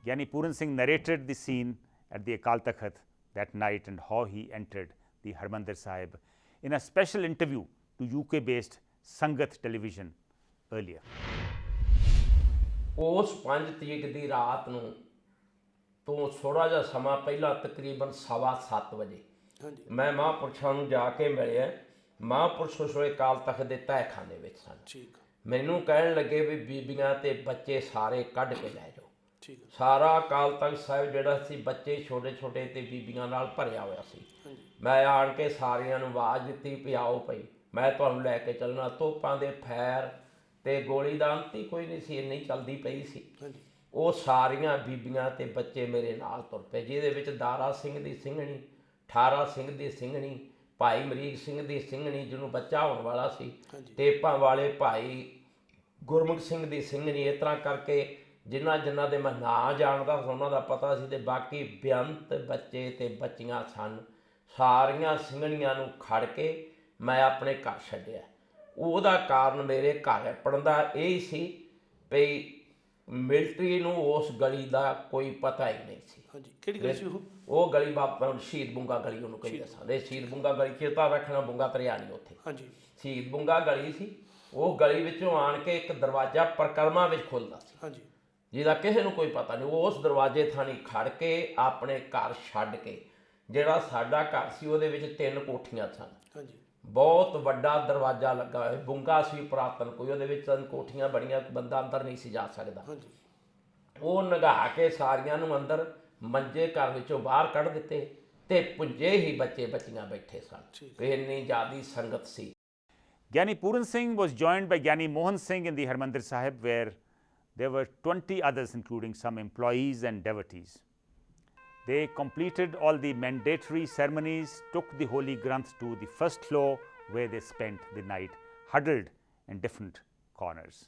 Gyani Puran Singh narrated the scene at the Akal Takht that night and how he entered the Harmandir Sahib in a special interview to UK-based Sangat television earlier. ਉਸ 5 ਤਰੀਕ ਦੀ ਰਾਤ ਨੂੰ ਤੋਂ ਥੋੜਾ ਜਿਹਾ ਸਮਾਂ ਪਹਿਲਾਂ ਤਕਰੀਬਨ 7:15 ਵਜੇ ਮੈਂ ਮਹਾਂਪੁਰਸ਼ਾਂ ਨੂੰ ਜਾ ਕੇ ਮਿਲਿਆ। ਮਹਾਂਪੁਰਸ਼ ਉਸ ਵੇਲੇ ਅਕਾਲ ਤਖ਼ਤ ਦੇ ਤਹਿਖਾਨੇ ਵਿੱਚ ਸਨ। ਮੈਨੂੰ ਕਹਿਣ ਲੱਗੇ ਵੀ ਬੀਬੀਆਂ ਤੇ ਬੱਚੇ ਸਾਰੇ ਕੱਢ ਕੇ ਲੈ ਜਾਓ। ਸਾਰਾ ਅਕਾਲ ਤਖਤ ਸਾਹਿਬ ਜਿਹੜਾ ਸੀ ਬੱਚੇ ਛੋਟੇ ਛੋਟੇ ਤੇ ਬੀਬੀਆਂ ਨਾਲ ਭਰਿਆ ਹੋਇਆ ਸੀ। ਮੈਂ ਆਣ ਕੇ ਸਾਰਿਆਂ ਨੂੰ ਆਵਾਜ਼ ਦਿੱਤੀ ਵੀ ਆਓ ਭਾਈ, ਮੈਂ ਤੁਹਾਨੂੰ ਲੈ ਕੇ ਚੱਲਣਾ। ਤੋਪਾਂ ਦੇ ਫੈਰ ਤੇ ਗੋਲੀ ਦਾ ਅੰਤ ਹੀ ਕੋਈ ਨਹੀਂ ਸੀ, ਇੰਨੀ ਚੱਲਦੀ ਪਈ ਸੀ। ਉਹ ਸਾਰੀਆਂ ਬੀਬੀਆਂ ਤੇ ਬੱਚੇ ਮੇਰੇ ਨਾਲ ਤੁਰ ਪਏ, ਜਿਹਦੇ ਵਿੱਚ ਦਾਰਾ ਸਿੰਘ ਦੀ ਸਿੰਘਣੀ, ਠਾਰਾ ਸਿੰਘ ਦੀ ਸਿੰਘਣੀ, ਭਾਈ ਅਮਰੀਕ ਸਿੰਘ ਦੀ ਸਿੰਘਣੀ ਜਿਹਨੂੰ ਬੱਚਾ ਹੋਣ ਵਾਲਾ ਸੀ, ਟੇਪਾਂ ਵਾਲੇ ਭਾਈ ਗੁਰਮੁਖ ਸਿੰਘ ਦੀ ਸਿੰਘਣੀ। ਇਸ ਤਰ੍ਹਾਂ ਕਰਕੇ ਜਿਨ੍ਹਾਂ ਜਿਨ੍ਹਾਂ ਦੇ ਮੈਂ ਨਾਂ ਜਾਣਦਾ ਉਹਨਾਂ ਦਾ ਪਤਾ ਸੀ, ਤੇ ਬਾਕੀ ਬੇਅੰਤ ਬੱਚੇ ਤੇ ਬੱਚੀਆਂ ਸਨ। ਸਾਰੀਆਂ ਸਿੰਘਣੀਆਂ ਨੂੰ ਖੜ ਕੇ ਮੈਂ ਆਪਣੇ ਘਰ ਛੱਡਿਆ। ਉਹਦਾ ਕਾਰਨ ਮੇਰੇ ਘਰ ਪੜਨ ਦਾ ਇਹ ਹੀ ਸੀ ਵੀ ਮਿਲਟਰੀ ਨੂੰ ਉਸ ਗਲੀ ਦਾ ਕੋਈ ਪਤਾ ਹੀ ਨਹੀਂ ਸੀ। ਕਿਹੜੀ ਗਲੀ ਸੀ ਉਹ ਗਲੀ ਬਾਬਾ ਸ਼ਹੀਦ ਬੁੰਗਾ ਗਲੀ ਉਹਨੂੰ ਕਹਿੰਦੇ ਸਨ। ਸ਼ਹੀਦ ਬੁੰਗਾ ਗਲੀ ਚੇਤਾ ਰੱਖਣਾ, ਬੁੰਗਾ ਤਰਿਆ ਨਹੀਂ ਉੱਥੇ, ਸ਼ਹੀਦ ਬੁੰਗਾ ਗਲੀ ਸੀ। ਉਹ ਗਲੀ ਵਿੱਚੋਂ ਆਣ ਕੇ ਇੱਕ ਦਰਵਾਜ਼ਾ ਪਰਿਕਰਮਾ ਵਿੱਚ ਖੁੱਲ੍ਹਦਾ ਸੀ, ਜਿਹਦਾ ਕਿਸੇ ਨੂੰ ਕੋਈ ਪਤਾ ਨਹੀਂ। ਉਸ ਦਰਵਾਜ਼ੇ ਥਾਣੀ ਖੜ ਕੇ ਆਪਣੇ ਘਰ ਛੱਡ ਕੇ, ਜਿਹੜਾ ਸਾਡਾ ਘਰ ਸੀ ਉਹਦੇ ਵਿੱਚ 3 ਕੋਠੀਆਂ ਸਨ। ਬਹੁਤ ਵੱਡਾ ਦਰਵਾਜ਼ਾ ਲੱਗਾ ਹੋਇਆ, ਬੁੰਗਾ ਸੀ ਪੁਰਾਤਨ ਕੋਈ, ਉਹਦੇ ਵਿੱਚ 3 ਕੋਠੀਆਂ ਬਣੀਆਂ, ਬੰਦਾ ਅੰਦਰ ਨਹੀਂ ਸੀ ਜਾ ਸਕਦਾ। ਉਹ ਨਗਾ ਕੇ ਸਾਰੀਆਂ ਨੂੰ ਅੰਦਰ ਮੰਜੇ ਘਰ ਵਿੱਚੋਂ ਬਾਹਰ ਕੱਢ ਦਿੱਤੇ ਤੇ ਪੁੰਜੇ ਹੀ ਬੱਚੇ ਬੱਚੀਆਂ ਬੈਠੇ ਸਨ। ਇੰਨੀ ਜ਼ਿਆਦੀ ਸੰਗਤ ਸੀ। Gyani Puran Singh was joined by Gyani Mohan Singh in the Harmandir Sahib, where there were 20 others, including some employees and devotees. They completed all the mandatory ceremonies, took the Holy Granth to the first floor, where they spent the night huddled in different corners.